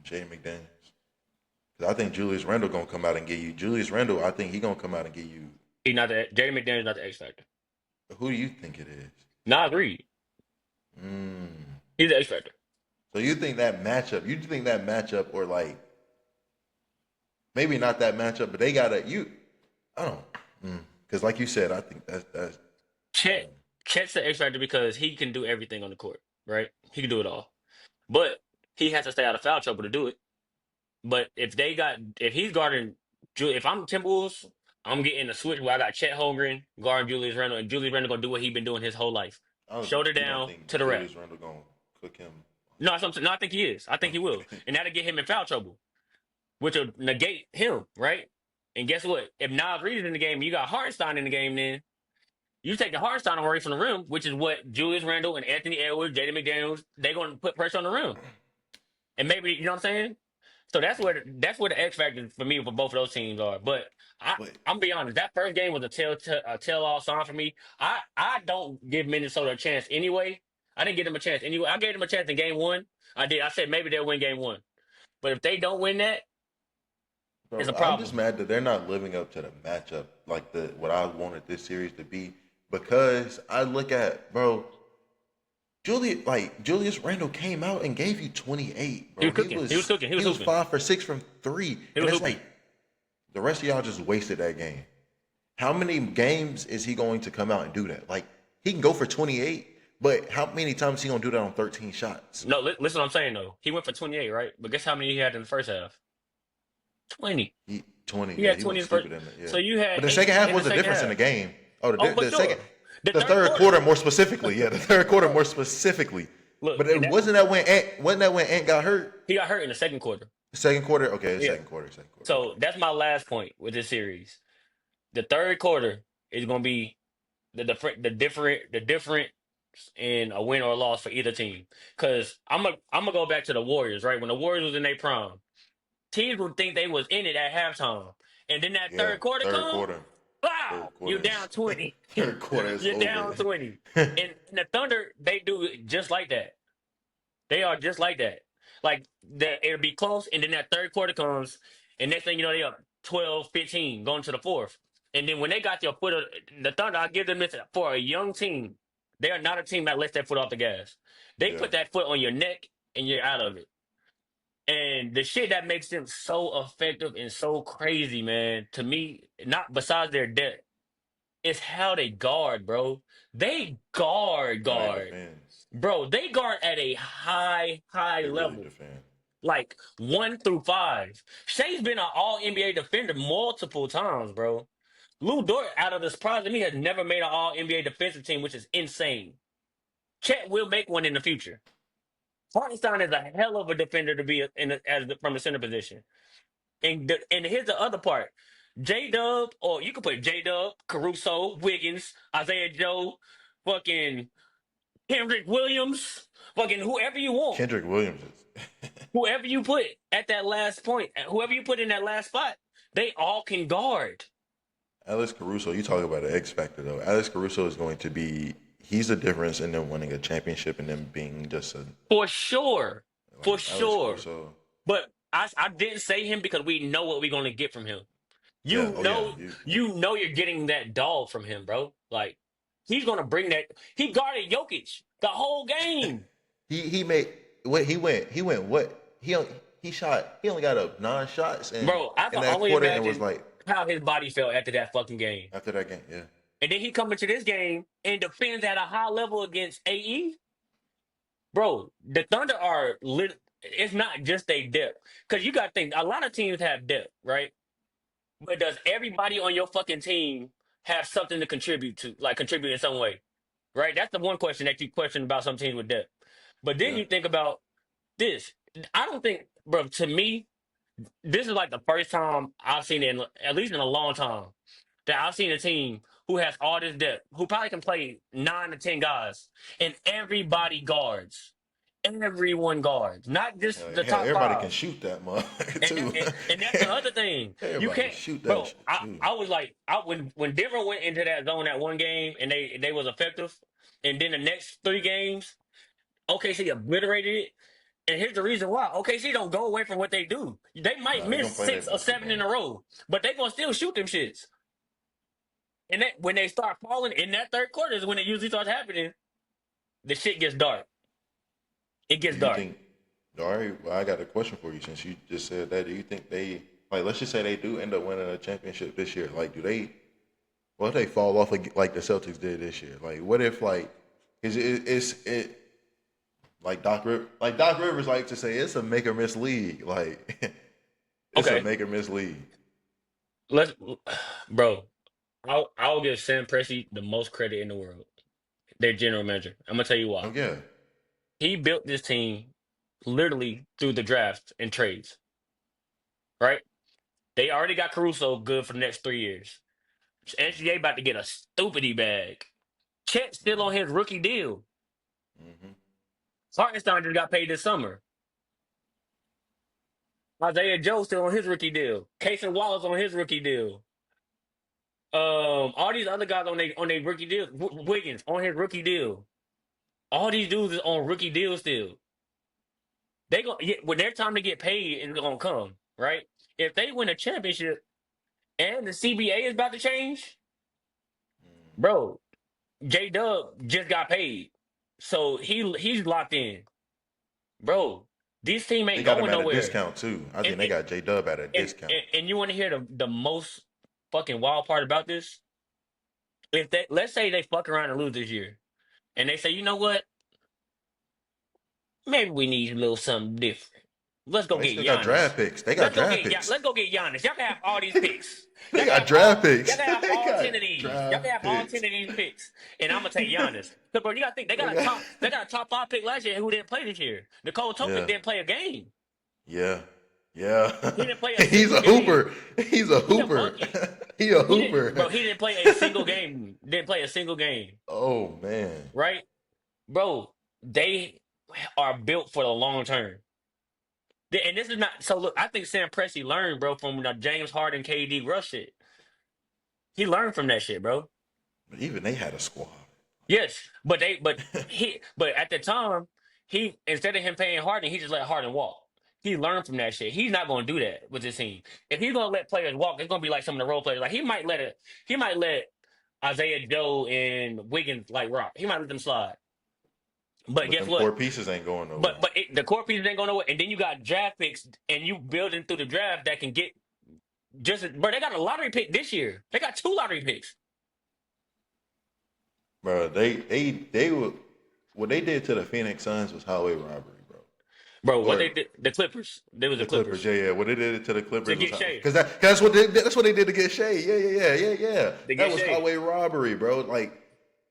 Jaden McDaniels. Because I think Julius Randle gonna come out and get you. Julius Randle, I think he gonna come out and get you. He not the Jaden McDaniels, not the X factor. Who do you think it is? Nah, agreed. Mm. He's the X factor. So you think that matchup? You think that matchup, or like maybe not that matchup, but they gotta you. I don't. Because like you said, I think that's. Chet's the X factor because he can do everything on the court, right? He can do it all. But he has to stay out of foul trouble to do it. But if he's guarding, if I'm Timberwolves, I'm getting a switch where I got Chet Holmgren guarding Julius Randle, and Julius Randle gonna do what he been doing his whole life, I don't. shoulder You don't down think to the rack. Julius Randle gonna cook him? No, no, I think he is. I think he will, Okay. and that'll get him in foul trouble, which will negate him, right? And guess what? If Nas Reed is in the game, you got Hartenstein in the game. Then you take the Hartenstein away from the rim, which is what Julius Randle and Anthony Edwards, Jaden McDaniels, they're gonna put pressure on the rim, and maybe you know what I'm saying. So that's where the X factor for me for both of those teams are. But But I'm gonna be honest, that first game was a tell all sign for me. I don't give Minnesota a chance anyway. I didn't give them a chance anyway. I gave them a chance in game one. I did. I said maybe they'll win game one. But if they don't win that, it's bro, a I'm just problem. mad that they're not living up to the matchup like what I wanted this series to be. Because I look at Julius Randle came out and gave you 28, He bro. was cooking. He was cooking. He was He was hooping. 5 for 6 from three, He and was it's hooping. like the rest of y'all just wasted that game. How many games is he going to come out and do that? Like he can go for 28, but how many times is he gonna do that on 13 shots? No, listen what I'm saying though. He went for 28, right? But guess how many he had in the first half? 20. 20, He yeah, had he 20 went in the first. stupid in it, yeah. So you had But the 8 second half in was the the second difference in half. the game. Oh, Oh, for the sure. second, The the third third quarter. quarter more specifically, yeah, the third quarter more specifically Look, But it wasn't that when Ant got hurt? he got hurt in the second quarter. Second quarter? Okay, Yeah. second quarter. Okay. So that's my last point with this series. The third quarter is going to be the different in a win or a loss for either team. Because I'm gonna go back to the Warriors, right? When the Warriors was in their prime, teams would think they was in it at halftime, and then that Yeah, third quarter third come, quarter. wow, Third you're quarter down is 20. third quarter is You're down over. 20. And the Thunder, they do it just like that. They are just like that. Like that it'll be close, and then that third quarter comes, and next thing you know, they up 12, 15, going to the fourth. And then when they got their foot, the Thunder, I give them this for a young team. They are not a team that lets their foot off the gas. They Yeah, put that foot on your neck, and you're out of it. And the shit that makes them so effective and so crazy, man, to me, not besides their depth, is how they guard, bro. They how they guard. defend. Bro, they guard at a high They really level, defend. like 1 through 5. Shay's been an all NBA defender multiple times, bro. Lou Dort, out of the surprise to me, has never made an all NBA defensive team, which is insane. Chet will make one in the future. Hartenstein is a hell of a defender to be from the center position. And here's the other part. J Dub, or you could put J Dub, Caruso, Wiggins, Isaiah Joe, fucking Kendrick Williams, fucking whoever you want. Kendrick Williams is. Whoever you put at that last point, whoever you put in that last spot, they all can guard. Alex Caruso, you talk about an X factor though. Alex Caruso is going to be. He's the difference in them winning a championship and them being just a For sure. For like Alex sure. Caruso. But I didn't say him because we know what we're going to get from him. Yeah, You oh know, yeah. you know you're getting that dog from him, bro. Like, he's going to bring that. He guarded Jokic the whole game. He made what he went what he shot. He only got up 9 shots Bro, I in can that only quarter and was imagine like how his body felt after that fucking game. after that game. Yeah, And then he come into this game and defends at a high level against AE. Bro, the Thunder are lit. It's not just a depth. Because you got to think, a lot of teams have depth, right? But does everybody on your fucking team have something to contribute to, like contribute in some way? Right? That's the one question that you question about some teams with depth. But then yeah. you think about this. I don't think, bro, to me, this is like the first time I've seen it, at least in a long time, that I've seen a team who has all this depth, who probably can play 9 to 10 guys, and everybody guards. Everyone guards, not just the Hell, top everybody five. can shoot that motherfucker And, too. and that's the other thing. You Everybody can can't, shoot that bro. shit I, too. I was like, when Denver went into that zone that one game and they was effective, and then the next 3 games, OKC obliterated it. And here's the reason why: OKC don't go away from what they do. They might Nah, they gonna miss play their 6 or 7 in a basketball. row, but they gonna still shoot them shits. And that when they start falling in that third quarter is when it usually starts happening. The shit gets dark. It Do gets you dark. think? All right, well, I got a question for you since you just said that. Do you think they like? Let's just say they do end up winning a championship this year. Like, do they? What if they fall off like the Celtics did this year? Like, what if like is it like Doc Rivers like to say it's a make or miss league. Like it's a Okay, make or miss league. let's, bro. I'll give Sam Presti the most credit in the world. Their general manager. I'm gonna tell you Oh why. yeah. He built this team literally through the draft and trades. Right? They already got Caruso good for the next 3 years. SGA about to get a stupidity bag. Chet still on his rookie deal. Mm-hmm. Hartenstein just got paid this summer. Isaiah Joe still on his rookie deal. Casey Wallace on his rookie deal. All these other guys on their rookie deal. Wiggins on his rookie deal. All these dudes is on rookie deals still. When their time to get paid is gonna come, right? If they win a championship and the CBA is about to change, bro, J Dub just got paid, so he's locked in, bro. This team They ain't got him going at a nowhere. discount too. I think And they got J Dub at a and, discount. and you want to hear the most fucking wild part about this? If they let's say they fuck around and lose this year, and they say, you know what? Maybe we need a little something different. Let's go They get still got Giannis. draft picks. They got draft picks. Let's go get Giannis. Y'all can have all these picks. They got draft picks. Y'all can have They all 10 of got these. Y'all can draft have all picks. 10 of these picks. And I'm gonna take Giannis. Because bro, you gotta think They got, they got a top 5 pick last year who didn't play this year. Nicole Topic yeah, didn't play a game. yeah, yeah. He didn't play a He's single a game. hooper. He's a He's a hooper. bucket. He a He didn't, hooper. bro. He didn't play a single game. Didn't play a single game, Oh man, right, bro? They are built for the long term. And this is not so. Look, I think Sam Presti learned, bro, from the James Harden, KD Russ shit. He learned from that shit, bro. but even they had a squad. Yes, but at the time, he instead of him paying Harden, he just let Harden walk. He learned from that shit. He's not going to do that with his team. If he's going to let players walk, it's going to be like some of the role players. Like he might let Isaiah Joe and Wiggins like rock. He might let them slide. But But guess them what? core pieces ain't going nowhere. The core pieces ain't going nowhere. And then you got draft picks, and you building through the draft that can get bro. They got a lottery pick this year. They got 2 lottery picks. Bro, they were what they did to the Phoenix Suns was highway robbery, bro. Bro, what Or they did, the Clippers. They was the the Clippers, Clippers. yeah, yeah. What they did to the To Clippers was get Shea. because that's what they did to get Shea. Yeah. To That get was Shea. highway robbery, bro. Like,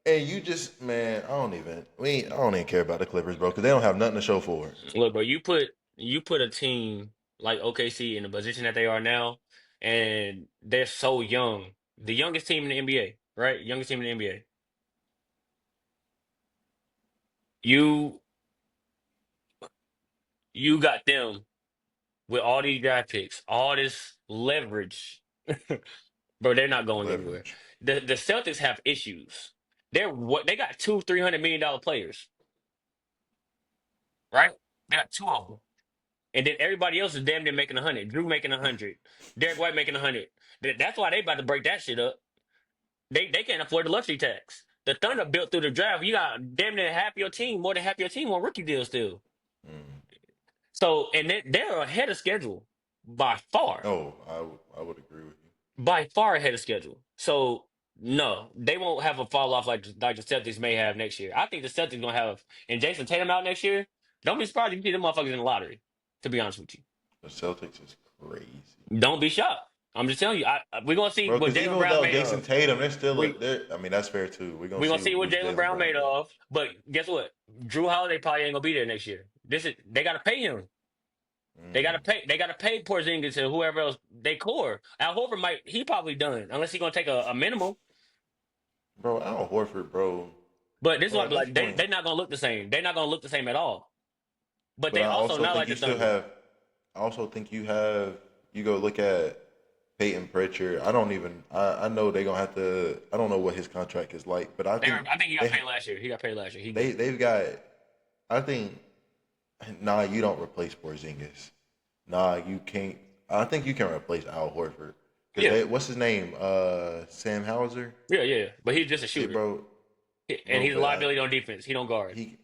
and you just I don't even care about the Clippers, bro, because they don't have nothing to show for it. Look, bro, you put a team like OKC in the position that they are now, and they're so young. The youngest team in the NBA, right? Youngest team in the NBA. You you got them with all these draft picks, all this leverage. Bro, they're not going anywhere. Leverage. The Celtics have issues. They got 2 $300 million players, right? They got 2 of them. And then everybody else is damn near making 100. Drew making 100. Derek White making 100. That's why they about to break that shit up. They can't afford the luxury tax. The Thunder built through the draft. You got damn near half your team, more than half your team on rookie deals still. Mm. So and they're ahead of schedule by far, Oh, I would agree with you. by far ahead of schedule. So no, they won't have a fall off like the Celtics may have next year. I think the Celtics gonna have and Jason Tatum out next year. Don't be surprised if you see them motherfuckers in the lottery. To be honest with you. The Celtics is crazy, Don't be shocked. I'm just telling you. We're gonna see bro. what Because Jalen even Brown without made Jason of. Tatum, they're still We I mean, that's fair too. we're gonna see what who's Jalen Brown made of. But guess what? Drew Holiday probably ain't gonna be there next year. They gotta pay him. Mm. They gotta pay Porzingis and whoever else they core. Al Horford he probably done unless he's gonna take a minimum. Bro, Al Horford, But this is bro. what At I'm this like point, they're not gonna look the same. They're not gonna look the same at all. But but they I also also not think like you the still Thunder. have. I also think you have. You go look at Peyton Pritchard. I know they're gonna have to. I don't know what his contract is like, but I think he got they paid last year. He got paid last year. He they good. they've got. I think. Nah, you don't replace Porzingis. Nah, you can't. I think you can replace Al Horford Yeah. because what's his name? Sam Hauser. Yeah. But he's just a Yeah, shooter. bro. And Bro, he's a but liability on defense. He don't guard. he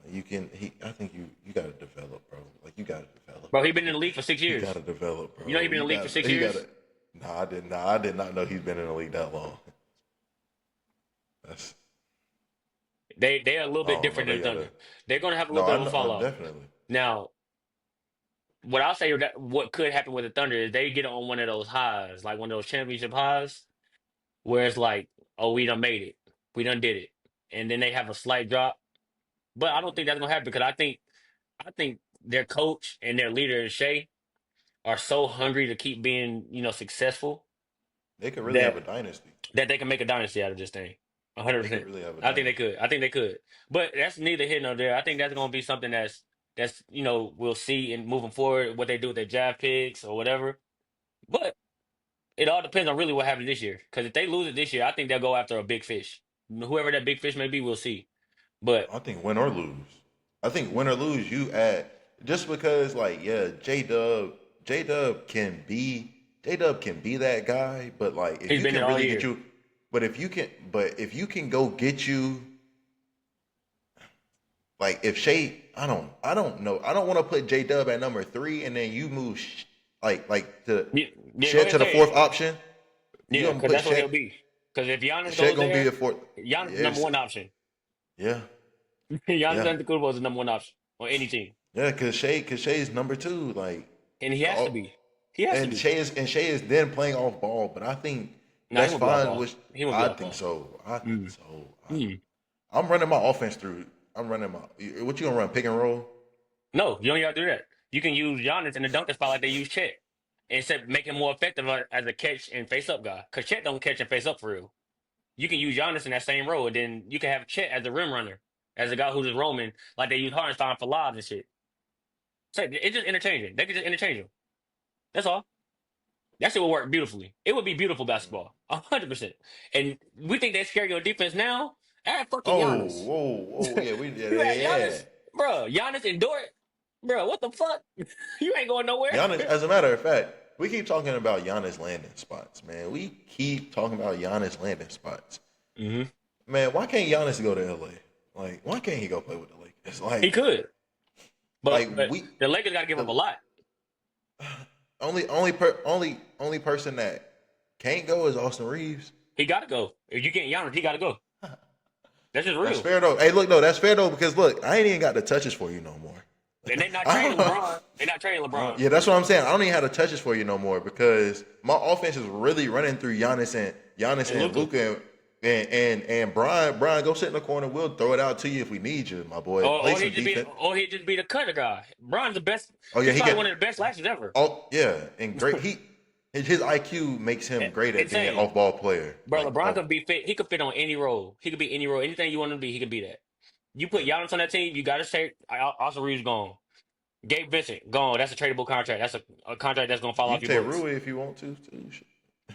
you can he. I think you got to develop, bro. Like you got to develop, Bro, he been in bro. the league for 6 You years. got to develop, You know bro. he been in You the league for got. 6 years? Nah, I did not. I did not know he's been in the league that long. That's. They're a little I bit don't know. different than They the gotta. Thunder. They're gonna have a No, little bit I of a know. fall off. Definitely. Now, what I'll say that what could happen with the Thunder is they get on one of those highs, like one of those championship highs, where it's like, oh, we done made it. We done did it. And then they have a slight drop. But I don't think that's gonna happen because I think their coach and their leader Shea are so hungry to keep being, successful They could really have a that dynasty. they can make a dynasty out of this thing. They could 100%. really have a I think they dynasty. could. I think they could. But that's neither here nor there. I think that's going to be something that's we'll see in moving forward what they do with their draft picks or whatever. But it all depends on really what happens this year. Because if they lose it this year, I think they'll go after a big fish. Whoever that big fish may be, we'll see. But I think win or lose. I think win or lose, you add just because like yeah, J Dub can be that guy, but like if he's you been there can all really get year. you, but if you can go get you like if Shea, I don't know, I don't want to put J Dub at number 3 and then you move like to Yeah, yeah, go Shed ahead to and the say it. fourth option. You Yeah, gonna because put that's what he'll Shed? be. Because if Giannis Shed goes gonna be there, the fourth. Giannis is number Yes, one option. yeah, Giannis yeah, Antetokounmpo is the number one option on any team. yeah. Cause Shea, Shea's number 2. Like And he has to oh, be. He has to be. Shea is then playing off ball, but I think No, he that's won't be off fine. ball. Which He won't be I off think ball. so. I think Mm. so. Mm. I'm running my offense through. I'm running my. What you gonna run? Pick and roll? No, you don't gotta do that. You can use Giannis in the dunker spot like they use Chet, instead make him more effective as a catch and face up guy. Cause Chet don't catch and face up for real. You can use Giannis in that same role, and then you can have Chet as the rim runner, as a guy who's just roaming like they use Hardenstein for lobs and shit. So it's just interchanging. They can just interchange them. That's all. That shit would work beautifully. It would be beautiful basketball, 100%. And we think they're scary on defense now. Add fucking Oh, Giannis. whoa, whoa, yeah, You add yeah. Giannis, bro. Giannis and Dort, bro. What the fuck? You ain't going nowhere. Giannis. As a matter of fact, we keep talking about Giannis landing spots, man. We keep talking about Giannis landing spots, hmm man. Why can't Giannis go to LA? Like, why can't he go play with the Lakers? He could, Like but we the Lakers got to give up the a lot. only person that can't go is Austin Reeves. He got to go. If you get Giannis, he got to go. That's just That's real. fair though. Hey, look, no, that's fair though because look, I ain't even got the touches for you no more. And they're not I trading don't- LeBron. They're not trading LeBron. Yeah, that's what I'm saying. I don't even have the touches for you no more because my offense is really running through Giannis and Luka. Luka and Brian. Brian, go sit in the corner. We'll throw it out to you if we need you, my boy. Play some defense. He just be the cutter guy. Bron's the best. Oh yeah, He's he probably got. one of the best lashes ever. Oh yeah, and great. His IQ makes him great at being an Insane. off-ball player. Bro, Like, LeBron could be fit. He could fit on any role. He could be any role. Anything you want him to be, he could be that. You put Giannis on that team, you got to say also Reeves gone. Gabe Vincent gone. That's a tradable contract. That's a contract that's gonna fall you off can your take books. Rui if you want to. Too.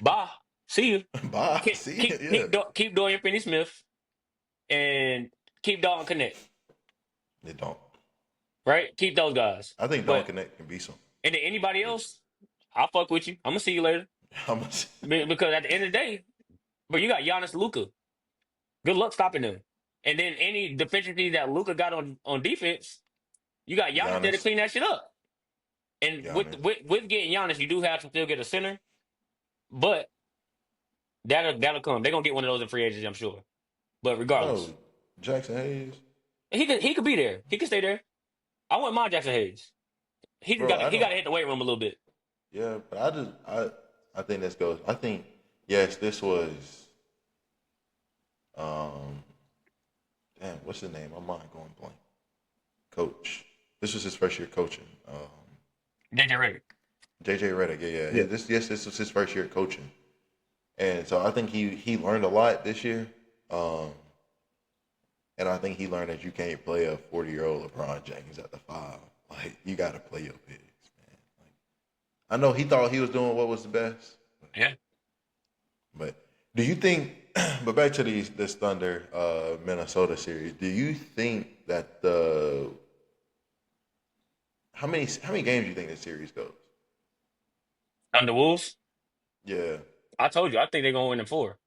Bye. See you. Bye. Keep See, keep yeah, keep, keep Dorian Finney-Smith and keep Dalton Connect. they don't. Right? Keep those guys. I think Don But Connect can be some. and then anybody else, I'll fuck with you. I'm gonna see you later. Because at the end of the day, but you got Giannis, Luka. Good luck stopping them. And then any deficiency that Luka got on defense, you got Giannis there to Giannis, clean that shit up. And with Giannis. with getting Giannis, you do have to still get a center, but that'll come. They're gonna get one of those in free agency, I'm sure. But regardless, Oh, Jackson Hayes, he could be there. He could stay there. I wouldn't mind Jackson Hayes. bro. I He got don't. to hit the weight room a little bit. Yeah, but I think this goes. I think yes, this was. Um, damn, what's his name? My mind going blank. Coach. This was his first year coaching. JJ Redick. JJ Redick. Yeah. Yeah. This was his first year coaching, and so I think he learned a lot this year. Um, and I think he learned that you can't play a 40-year-old LeBron James at the 5. Like you got to play your bigs, man. Like I know he thought he was doing what was the best, Yeah. but do you think? But back to this Thunder Minnesota series. Do you think that how many games do you think this series goes? On the Wolves, Yeah, I told you, I think they're gonna win in 4.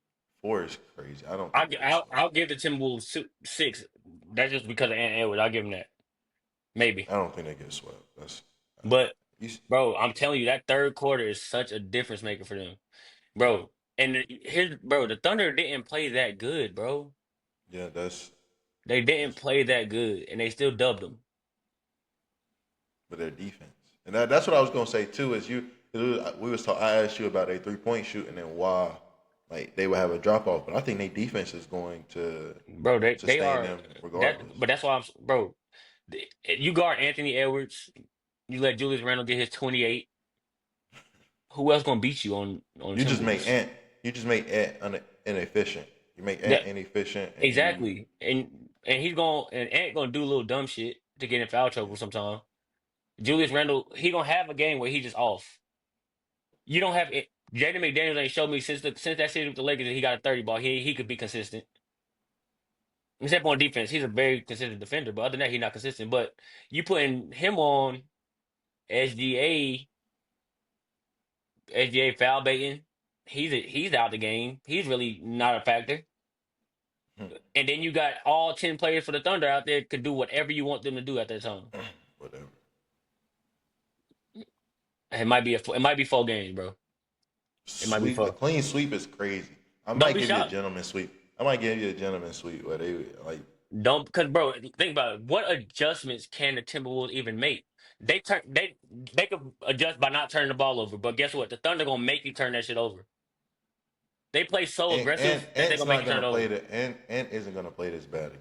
4 is crazy. I don't think I'll give the Timberwolves 6. That's just because of Ant Edwards. I'll give them that. Maybe. I don't think they get swept. That's But you, bro, I'm telling you, that third quarter is such a difference maker for them, bro. And the Thunder didn't play that good, bro. yeah. They didn't That's play that good, and they still dubbed them. for their defense, and that's what I was gonna say too. Is you? I asked you about a 3-point shooting and why like they would have a drop off, but I think their defense is going to Bro, they sustain are them that, regardless. but that's why bro. You guard Anthony Edwards, you let Julius Randle get his 28. Who else gonna beat you on You just make Timberwolves? Ant. You just make Ant inefficient. You make Ant That inefficient, and you exactly, and Ant gonna do a little dumb shit to get in foul trouble sometime. Julius Randle, he gonna have a game where he just off. You don't have it. Jaden McDaniels ain't showed me since that series with the Lakers that he got a 30 ball. He could be consistent. Except on defense, he's a very consistent defender. But other than that, he's not consistent. But you putting him on SGA, SGA foul baiting, he's out the game. He's really not a factor. And then you got all 10 players for the Thunder out there could do whatever you want them to do at that time. whatever. It might be 4 games, bro. It might be Sweep a 4. clean sweep is crazy. I Don't might be give you a shocked. gentleman sweep. I might give you a gentleman sweep where they like Don't because bro, think about it. What adjustments can the Timberwolves even make? They could adjust by not turning the ball over, but guess what? The Thunder gonna make you turn that shit over. They play so And aggressive that they're Ant's gonna make not you turn gonna it play over. the Ant isn't gonna play this bad again.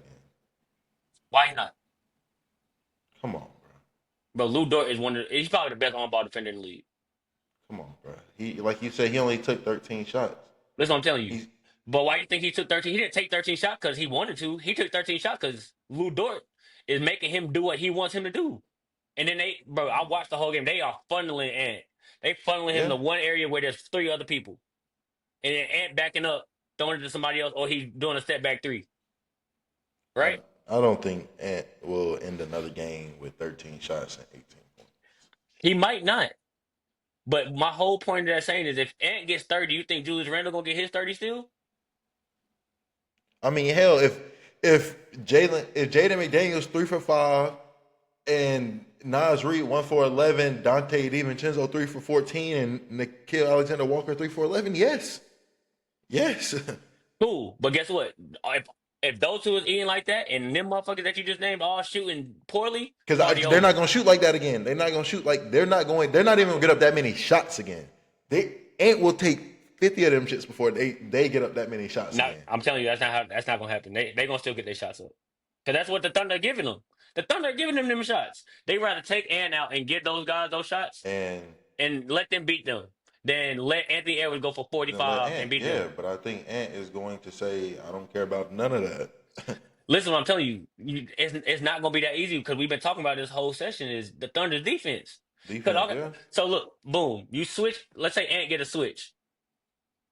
Why not? Come on, bro. But Lou Dort is he's probably the best on-ball defender in the league. Come on, bro. He like you said, he only took 13 shots. That's what I'm telling you. He's But why do you think he took 13? He didn't take 13 shots because he wanted to. He took 13 shots because Lou Dort is making him do what he wants him to do. And then I watched the whole game. They are funneling Ant. They funneling him yeah. to one area where there's three other people. And then Ant backing up, throwing it to somebody else, or he's doing a step back three. I Right? I don't think Ant will end another game with 13 shots and 18 points. He might not. But my whole point of that saying is if Ant gets 30, you think Julius Randle gonna get his 30 still? I mean, hell, if Jaden McDaniels 3 for 5 and Nas Reed 1 for 11, Dante DiVincenzo 3 for 14, and Nikhil Alexander Walker 3 for 11, yes. Yes. Cool. But guess what? If those two is eating like that and them motherfuckers that you just named all shooting poorly, party Because they're not over. gonna shoot like that again. They're not gonna shoot like they're not even gonna get up that many shots again. They Ant will take 50 of them shits before they get up that many shots Not, again. I'm telling you, that's not gonna happen. They gonna still get their shots up. Cause that's what the Thunder are giving them. The Thunder are giving them shots. They rather take Ant out and get those guys those shots And and let them beat them than let Anthony Edwards go for then let 45 and Ant, beat them. yeah, but I think Ant is going to say, I don't care about none of that. Listen, what I'm telling you, it's not gonna be that easy because we've been talking about this whole session is the Thunder's defense. Defense, yeah. So look, boom, you switch. Let's say Ant get a switch.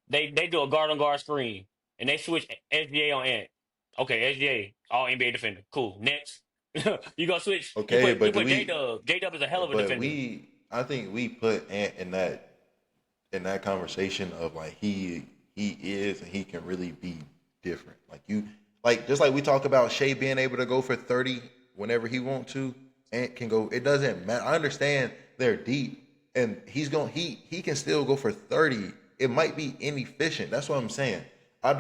They do a guard on guard screen and they switch SGA on Ant. Okay, SGA, all NBA defender. Cool. Next, you gonna switch. Okay, You but put J Dub. J Dub is a hell of a but defender. I think we put Ant in that conversation of like he is and he can really be different. Just like we talk about Shea being able to go for 30 whenever he want to, Ant can go. It doesn't matter. I understand they're deep and he can still go for 30. It might be inefficient. That's what I'm saying. I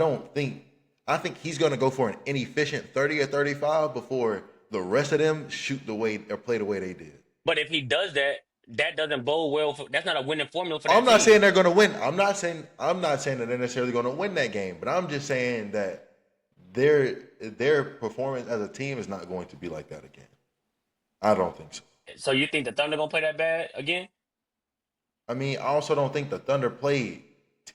think he's gonna go for an inefficient 30 or 35 before the rest of them shoot the way or play the way they did. But if he does that, that doesn't bode well for. That's not a winning formula for I'm that not saying team. they're going to win. I'm not saying that they're necessarily going to win that game, but I'm just saying that their performance as a team is not going to be like that again. I don't think so. So you think the Thunder gonna play that bad again, I mean, I also don't think the Thunder played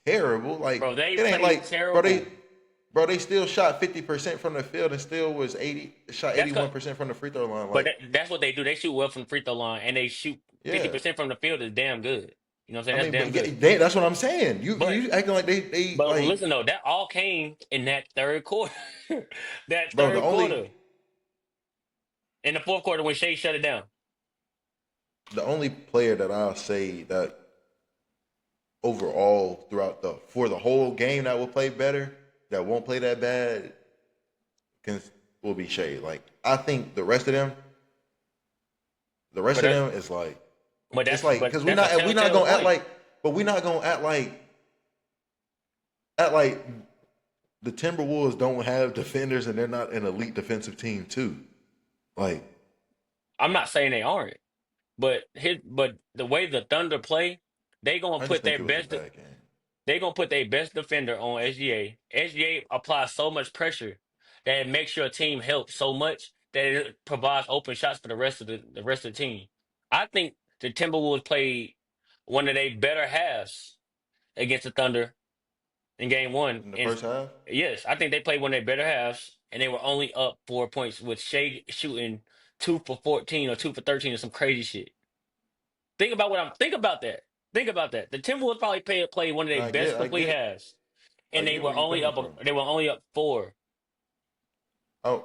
terrible. Like bro? They it ain't played like terrible. they still shot 50% from the field and still was 81% from the free throw line. But Like that's what they do. They shoot well from the free throw line, and they shoot yeah, 50% from the field is damn good. You know what I'm saying? I That's mean, damn but good. that's what I'm saying. But You acting like they but like listen though, that all came in that third quarter. That bro. The third only quarter. In the fourth quarter when Shea shut it down. the only player that I'll say that overall for the whole game that will play better, that won't play that bad, can will be Shea. Like I think the rest But of that them is like but it's that's like but because that's a we're not telltale gonna act point. like, but we're not gonna act like the Timberwolves don't have defenders and they're not an elite defensive team too. Like I'm not saying they aren't, but the way the Thunder play, they gonna I just put think their it was a best bad game. they gonna put their best defender on SGA. SGA applies so much pressure that it makes your team help so much that it provides open shots for the rest of the team. I think the Timberwolves played one of their better halves against the Thunder in game one. In the And first half, yes, I think they played one of their better halves, and they were only up 4 points with Shea shooting 2 for 14 or 2 for 13 or some crazy shit. Think about that. Think about that. The Timberwolves probably played one of their best complete halves, I and get where you're coming from. they were only up four. Oh,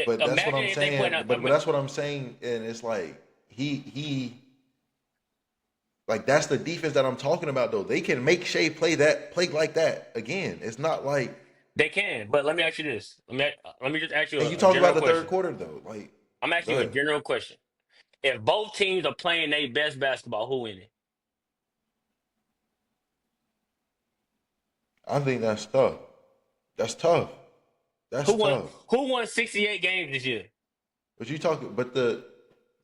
but that's what Imagine I'm if they played. saying. But that's what I'm saying, and it's like he like that's the defense that I'm talking about. Though they can make Shea play like that again. It's not like They can, but let me ask you this. Let me just ask you and you a talk about general the third question. quarter though. Like I'm go asking you a ahead. general question. If both teams are playing their best basketball, who win it? I think that's tough. That's tough. That's tough. Who won 68 games this year? But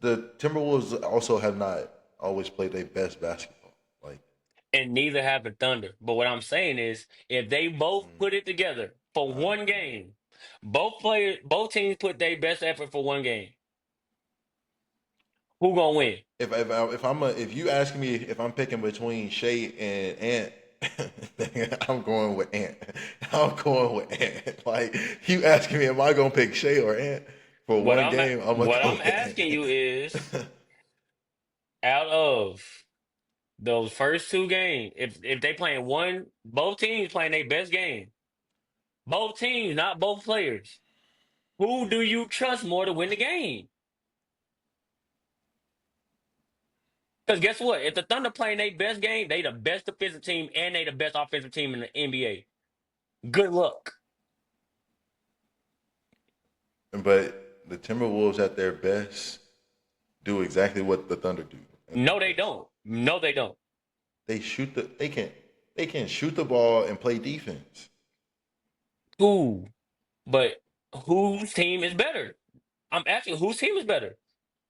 the Timberwolves also have not always played their best basketball. Like, And neither have the Thunder. But what I'm saying is, if they both put it together for uh, one game, both teams put their best effort for one game. Who gonna win? if you ask me if I'm picking between Shea and Ant, I'm going with Ant. I'm going with Ant. Like, you asking me, am I gonna pick Shea or Ant for What one I'm game? I'm gonna what go I'm with asking you is, Ant. out of those first two games, if they playing one, both teams playing their best game, both teams, not both players. Who do you trust more to win the game? Because guess what? If the Thunder playing their best game, they the best defensive team and they the best offensive team in the NBA. Good luck. But the Timberwolves at their best do exactly what the Thunder do at their No, they best. don't. No, they don't. They can shoot the ball and play defense. Who? But whose team is better? I'm asking whose team is better.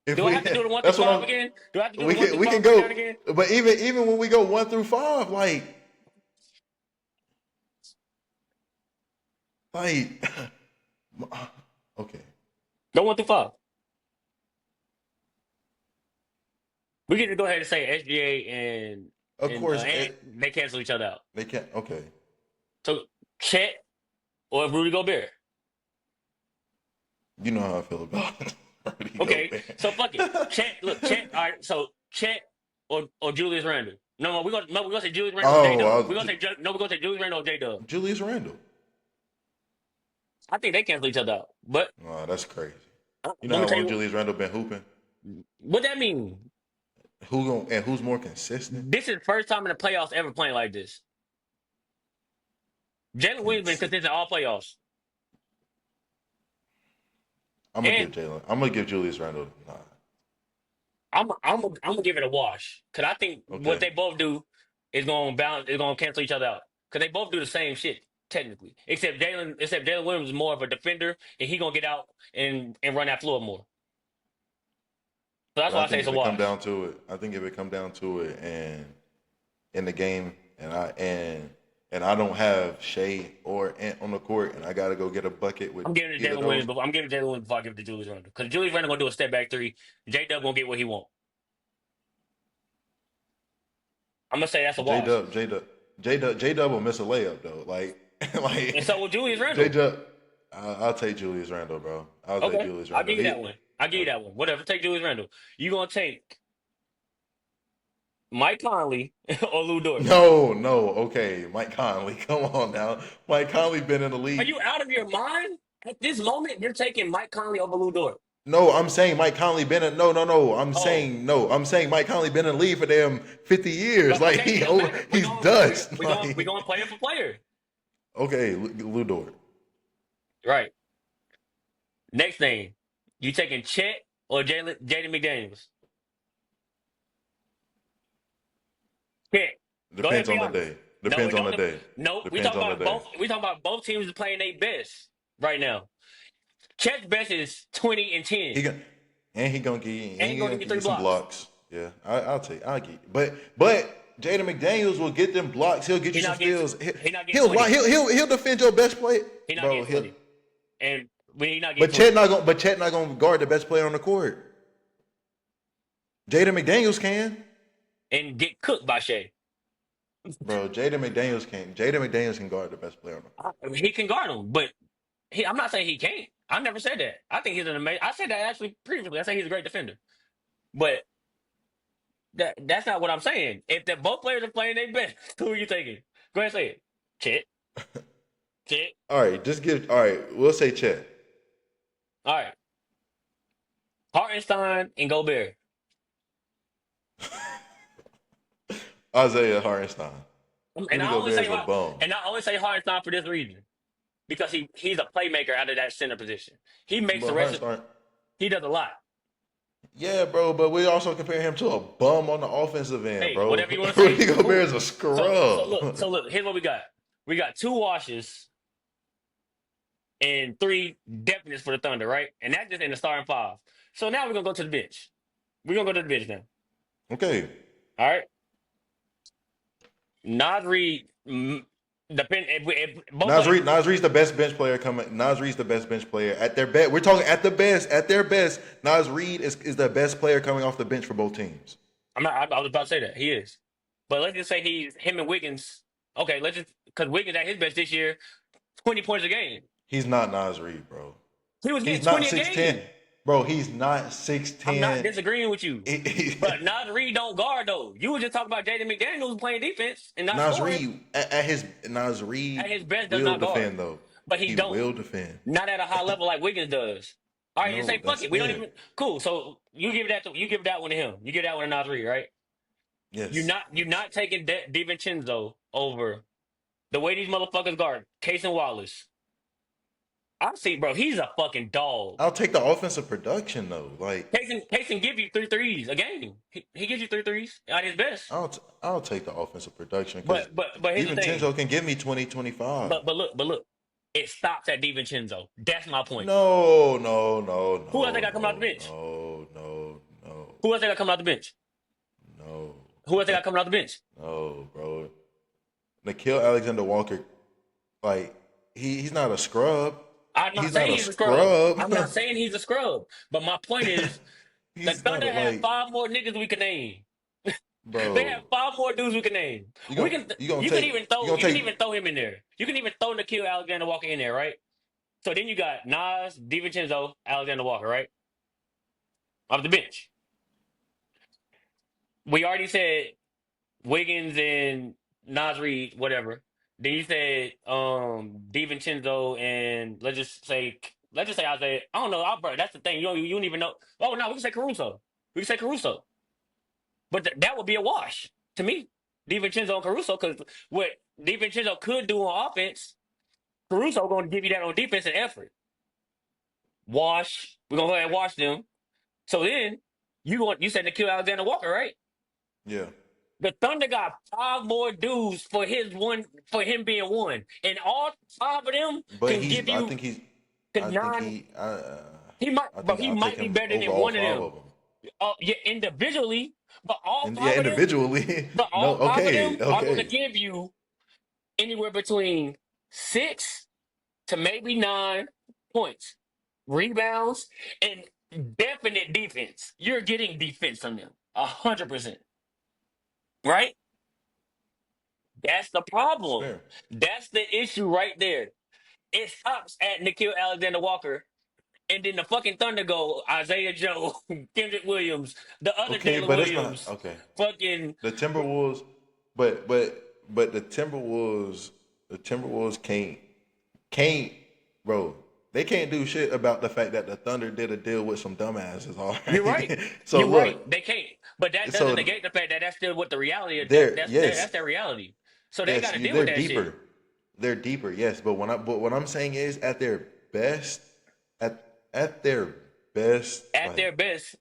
If Do I we have to do the one through that's what five I'm again? Do I have to do the we one can through we can five go breakdown again? but even when we go 1 through 5, like okay. Go one through five. We can just go ahead and say SGA Of and course Ant, they cancel each other out. they can't okay. So Chet or Rudy Gobert. You know how I feel about Rudy Okay, Gobert. so fuck it. Chet, look, Chet. All right, so Chet or Julius Randle. No, we're gonna say Julius Randle or J Oh, Dub. We're gonna say Julius Randle or J Dub. Julius Randle. I think they cancel each other out. But Oh, that's crazy. You know let me how tell long you Julius Randle been hooping? what that mean. Who's more consistent? This is the first time in the playoffs ever playing like this. Jalen Williams been Consi- consistent all playoffs, I'm gonna give and Jalen. I'm gonna give Julius Randle. Nah. I'm gonna give it a wash because I think what Okay. they both do is gonna balance, is gonna cancel each other out because they both do the same shit technically, except Jalen Williams is more of a defender and he gonna get out and run that floor more. So that's But why I I say think it's a if it come wash. down to it, I think if it come down to it, and in the game, and I don't have Shea or Ant on the court, and I gotta go get a bucket with I'm giving it to either of Jalen Williams, those. but I'm giving Jalen Williams before I give it to Julius Randle because Julius Randle gonna do a step back three. J Dub gonna get what he want. I'm gonna say that's a J wash, Dub, J Dub, J Dub will miss a layup though. Like and so like will Julius J Randle. Dub. I'll take Julius Randle, bro. I'll take Okay, Julius I'll Randle. give you that one. I'll give you that one. Whatever. Take Julius Randle. You gonna take Mike Conley or Lou Dort? No, okay, Mike Conley. Come on now, Mike Conley been in the Are league. you out of your mind? At this moment, you're taking Mike Conley over Lou Dort. No, I'm saying Mike Conley been in. No. I'm Oh, saying no. I'm saying Mike Conley been in the league for damn 50 years. but Like okay, it don't matter. he's dust. We Like going player for player. okay, Lou Dort. Right. Next thing, you taking Chet or Jaden McDaniels? Chet. Go ahead, Depends be on the honest. day. No, Depends it on don't. the day. No, we Depends talking on the about day. both. We talking about both teams playing their best right now. Chet's best is 20 and 10, He gon' and he gonna get and he he gonna gonna give you give you three some blocks. blocks. Yeah, I'll get. But Jaden McDaniels will get them blocks. He'll get He you some not getting. steals. He not getting He'll 20. he'll defend your best player, He not bro. getting 20. And when he not getting But 20. Chet not gonna guard the best player on the court. Jaden McDaniels can, And get cooked by Shea. bro. Jaden McDaniels can guard the best player on the court. He can guard him, but I'm not saying he can't. I never said that. I think he's an amazing. I said that actually previously. I say he's a great defender, but that's not what I'm saying. If the both players are playing their best, who are you taking? Go ahead and say it. Chet. Chet. All right, just give. All right, we'll say Chet. All right. Hartenstein and Gobert. Isaiah Hartenstein. And Rudy I only Gobert say is a bum. Hartenstein for this reason because he's a playmaker out of that center position. He makes the But rest of. Hartenstein. He does a lot. Yeah, bro, but we also compare him to a bum on the offensive end, Hey, bro. whatever you want to say. Rudy Gobert is a So scrub. look. So look. Here's what we got. We got two washes. and 3 definites for the Thunder, right? And that's just in the starting 5. So now we're gonna go to the bench. We're gonna go to the bench now. Okay. All right. Nas Reed, depend if both of them. Nas Reed's the best bench player coming. Nas Reed's the best bench player at their best. We're talking at the best. At their best, Nas Reed is the best player coming off the bench for both teams. I'm not. I was about to say that he is, but let's just say he's him and Wiggins. Okay, let's just because Wiggins at his best this year, 20 points a game. He's not Nas Reed, bro. He was He's getting not 20 a 6'10". game. Bro, he's not 6'10". I'm not disagreeing with you, but Nas Reed don't guard though. You were just talking about Jaden McDaniels playing defense and not Nas scoring. Reed Nas Reed At his best does will not guard. defend though. But he don't. Will defend. Not at a high level like Wiggins does. All right, you No, say fuck that's it. We don't fair. even cool. So you give that one to him. You give that one to Nas Reed, right? Yes. You're not taking DiVincenzo over the way these motherfuckers guard Case and Wallace. I see, bro. He's a fucking dog. I'll take the offensive production though. Like Case can give you 3 threes a game. He gives you 3 threes at his best. I'll take the offensive production because But here's the thing. DiVincenzo can give me 20, 25. But look, it stops at DiVincenzo. That's my point. No. Who else they got coming off the bench? No. Who else they got coming off the bench? No. Who else they got coming off the bench? No, bro. Nikhil Alexander Walker, like he's not a scrub. I'm not He's saying not a he's a scrub. scrub. I'm not saying he's a scrub. But my point is, the He's Thunder not, have like, 5 more niggas we can name. bro. They have 5 more dudes we can name. You can even throw him in there. You can even throw Nikhil Alexander Walker in there, right? So then you got Nas, DiVincenzo, Alexander Walker, right? Off the bench. We already said Wiggins and Nas Reed, whatever. Then you said DiVincenzo and let's just say Isaiah. I don't know, bro. That's the thing. You don't even know. Oh no, we can say Caruso. But that would be a wash to me. DiVincenzo and Caruso, because what DiVincenzo could do on offense, Caruso going to give you that on defense and effort. Wash. We're gonna go ahead and wash them. So then you said Nikhil Alexander Walker, right? Yeah. The Thunder got 5 more dudes for him being 1, and all 5 of them But can give you. I think he might be better than one of them. Yeah, individually, but all 5 of them. Individually. But all 5 of them are going to Okay. give you anywhere between 6 to maybe 9 points, rebounds, and definite defense. You're getting defense from them, 100%. Right? That's the problem. Fair. That's the issue right there. It stops at Nikhil Alexander Walker, and then the fucking Thunder go Isaiah Joe, Kendrick Williams, the other Jalen but Williams. it's not okay. Fucking The Timberwolves, but the Timberwolves can't, bro. They can't do shit about the fact that the Thunder did a deal with some dumbasses. All right, you're right. So you're look, right. They can't. But that doesn't negate the fact that that's still what the reality is. Yes. That's their reality. So they got to deal they're with that deeper. shit. They're deeper, yes. But what I'm saying is at their best, at their best, At their best,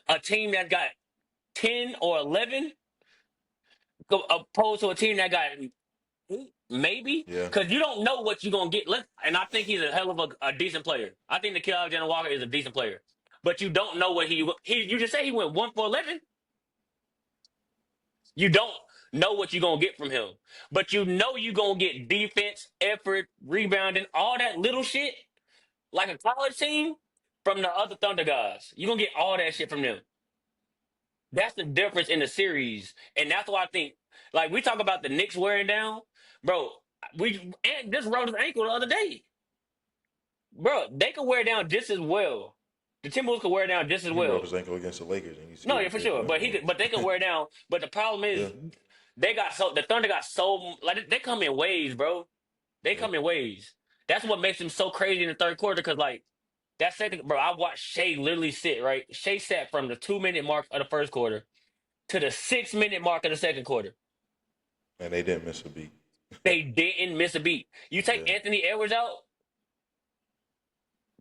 a team that got 10 or 11 opposed to a team that got 8, maybe. Yeah. Because you don't know what you're going to get. And I think he's a hell of a decent player. I think Nikhil Alexander Walker is a decent player. But you don't know what you just say he went 1 for 11. You don't know what you're going to get from him. But you know you're going to get defense, effort, rebounding, all that little shit, like a college team, from the other Thunder guys. You're going to get all that shit from them. That's the difference in the series. And that's why I think, like, we talk about the Knicks wearing down. Bro, and this rolled his ankle the other day. Bro, they could wear down just as well. The Timberwolves could wear down just as he well. broke his ankle against the Lakers. And No, yeah, for sure. But they can wear down. But the problem is, the Thunder got so like they come in waves, bro. They come in waves. That's what makes them so crazy in the third quarter. Because like that second, bro, I watched Shea literally sit right. Shea sat from the 2-minute mark of the first quarter to the 6-minute mark of the second quarter. And they didn't miss a beat. They didn't miss a beat. You take Anthony Edwards out,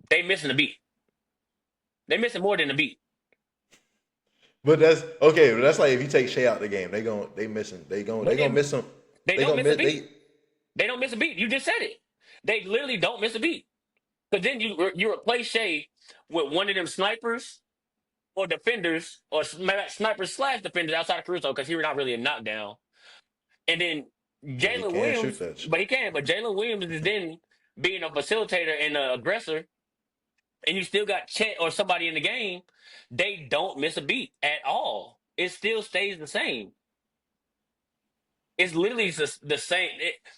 they missing a beat. They missing more than a beat. But that's okay. But that's like if you take Shea out the game, they gonna miss him. They gonna miss him. They don't miss a beat. They don't miss a beat. You just said it. They literally don't miss a beat. Because then you replace Shea with one of them snipers or defenders or snipers slash defenders outside of Caruso because he's not really a knockdown. And then But he Jalen can shoot Williams, that shit. but he can. But Jalen Williams is then being a facilitator and an aggressor, and you still got Chet or somebody in the game. They don't miss a beat at all. It still stays the same. It's literally the same.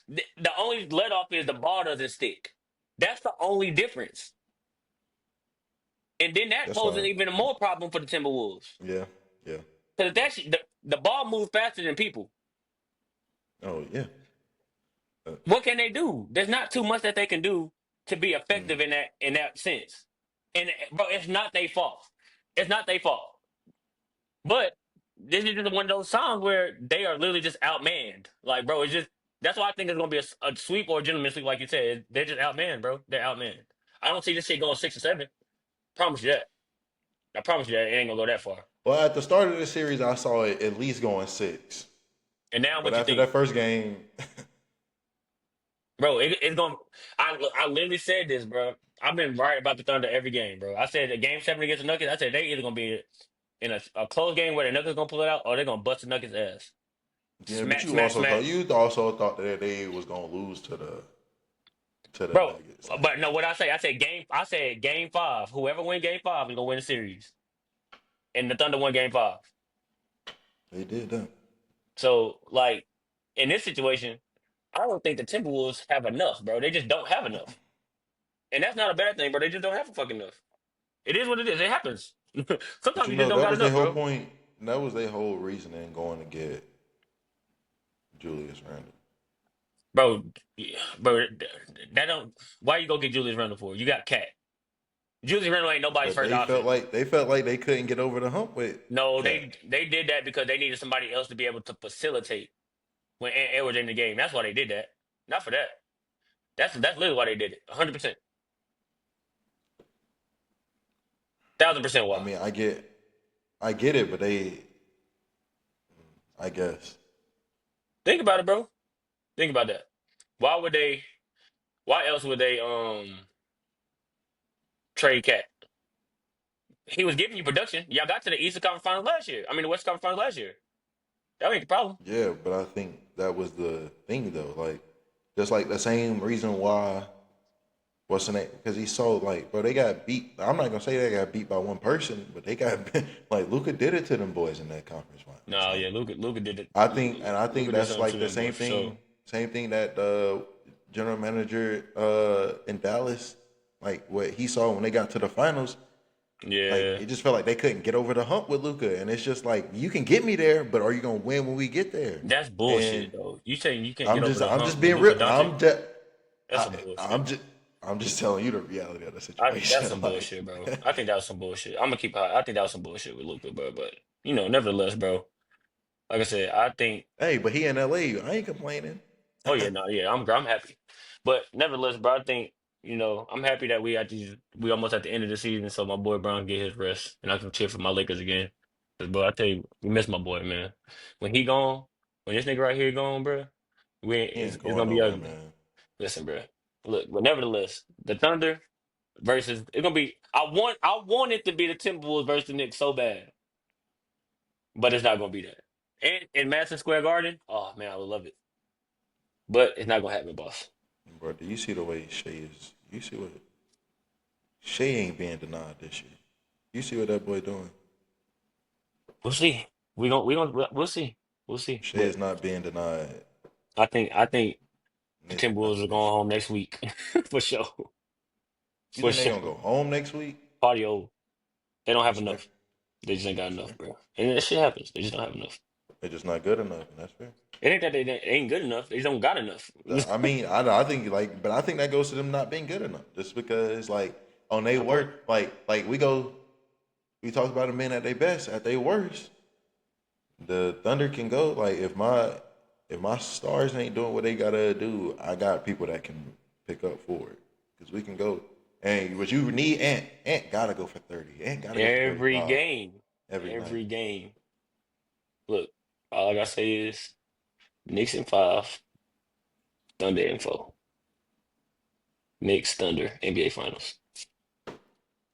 The only let off is the ball doesn't stick. That's the only difference. And then that That's poses fine. even more problem for the Timberwolves. Yeah, yeah. Because the ball moves faster than people. Oh yeah. What can they do? There's not too much that they can do to be effective Mm. in that sense. And bro, it's not their fault. It's not their fault. But this is just one of those times where they are literally just outmanned. Like, bro, it's just that's why I think it's gonna be a sweep or a gentleman sweep, like you said. They're just outmanned, bro. They're outmanned. I don't see this shit going 6 or 7. Promise you that. I promise you that it ain't gonna go that far. Well, at the start of the series, I saw it at least going 6. And now, But what you after think, that first game, bro? It's gonna. I literally said this, bro. I've been right about the Thunder every game, bro. I said the game 7 against the Nuggets. I said they either gonna be in a close game where the Nuggets gonna pull it out, or they're gonna bust the Nuggets ass. yeah. But Smack, smack, smack, you also thought that they was gonna lose to the bro. Nuggets. Like, But no, what I say? I said game 5. Whoever win game 5 is gonna win the series, and the Thunder won game 5. they did that. So, like in this situation, I don't think the Timberwolves have enough, bro. They just don't have enough, and that's not a bad thing, bro. They just don't have fucking enough. It is what it is. It happens. But Sometimes you you just know don't that got was their enough, whole bro. point. That was their whole reasoning going to get Julius Randle. Bro, yeah, bro, that don't. Why you go get Julius Randle for? You got Cat. Julius Randle ain't nobody's But first option. they felt like they couldn't get over the hump with No, Cat. they did that because they needed somebody else to be able to facilitate when Edwards in the game. That's why they did that. Not for that. That's literally why they did it. 100%, 1,000% I why. mean, I get it, but I guess. Think about it, bro. Think about that. Why would they? Why else would they trade Cat? He was giving you production. Y'all got to the Eastern Conference Finals last year. I mean, the Western Conference Finals last year. That ain't the problem. Yeah, but I think that was the thing though. Like, just like the same reason why what's the name? Because he saw like, bro, they got beat. I'm not gonna say they got beat by one person, but they got like Luca did it to them boys in that conference finals. No, Like, yeah, Luca did it. I think Luca did that's something to like the them boys for sure. same thing that general manager in Dallas, like what he saw when they got to the finals. Like Yeah, it just felt like they couldn't get over the hump with Luca, and it's just like you can get me there, but are you gonna win when we get there? that's And bullshit though. You saying you can't get over the I'm hump just with being Luka real. Doncic? That's I, some bullshit. I'm just I'm just telling you the reality of the That's situation. some Like, bullshit, bro. I think that was some bullshit. I'm gonna keep. I think that was some bullshit with Luca, bro. But nevertheless, bro. Like I said, I think. hey, but he in LA, I ain't complaining. Oh yeah, no, yeah, I'm happy. But nevertheless, bro, I think I'm happy that we almost at the end of the season, so my boy Brown get his rest, and I can cheer for my Lakers again. 'Cause, bro, I tell you, we miss my boy, man. When he gone, when this nigga right here gone, bro, He it's ain't it's going gonna be nowhere, ugly. man. Listen, bro. Look, but nevertheless, the Thunder versus it's gonna be. I want it to be the Timberwolves versus the Knicks so bad, but it's not gonna be that. And in Madison Square Garden, oh man, I would love it, but it's not gonna happen, boss. Bro, do you see the way Shea is? You see what Shea ain't being denied this year. You see what that boy doing? We'll see. We'll see. We'll see. Shea But is not being denied I think the Timberwolves are nothing this going year. home next week for sure. You For think they sure. gonna go home next week? Party over. They don't have That's fair. enough. They just ain't got That's enough, fair. bro. And that shit happens. They just don't have enough. They're just not good enough, and that's fair. It ain't that they ain't good enough. They just don't got enough. I mean, I think like, but I think that goes to them not being good enough. Just because like on they My boy. work, like we talked about them men at their best, at their worst. The Thunder can go like if my stars ain't doing what they gotta do, I got people that can pick up for it because we can go. And what you need, Ant gotta go for 30. Ant gotta go for Every 35 game. every night. Every game. Look, all I gotta say is, Knicks in 5, Thunder in 4. Knicks, Thunder, NBA Finals.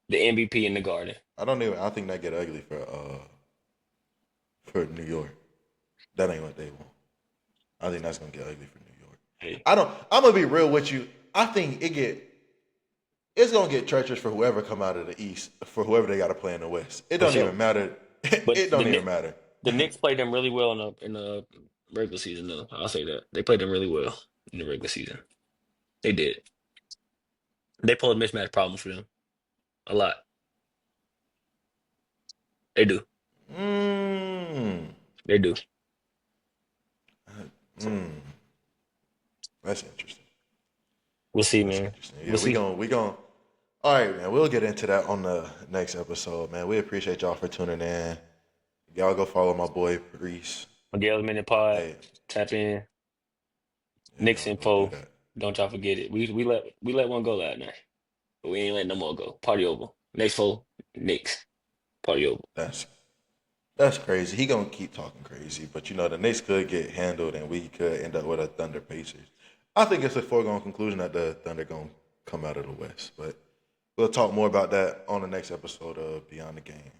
The MVP in the Garden. I think that get ugly for New York. That ain't what they want. I think that's gonna get ugly for New York. Hey, I'm gonna be real with you. I think it's gonna get treacherous for whoever come out of the East, for whoever they got to play in the West. It for don't sure. even matter. But It don't even matter. The Knicks played them really well in the regular season. Though I'll say that they played them really well in the regular season. They did. They pulled mismatch problems for them a lot. They do. Mm, They do. mm, that's interesting. We'll see, That's man. interesting. We'll Yeah, we see. gon' we gon' All right, man. We'll get into that on the next episode, man. We appreciate y'all for tuning in. Y'all go follow my boy Priest. Miguel's Minute Pod. Hey, Tap in. yeah, Knicks y'all go do info. that. Don't y'all forget it. We let one go last night, but we ain't letting no more go. Party over. Next four. Knicks. Party over. That's That's crazy. He gonna keep talking crazy, but the Knicks could get handled, and we could end up with a Thunder Pacers. I think it's a foregone conclusion that the Thunder gonna come out of the West, but we'll talk more about that on the next episode of Beyond the Game.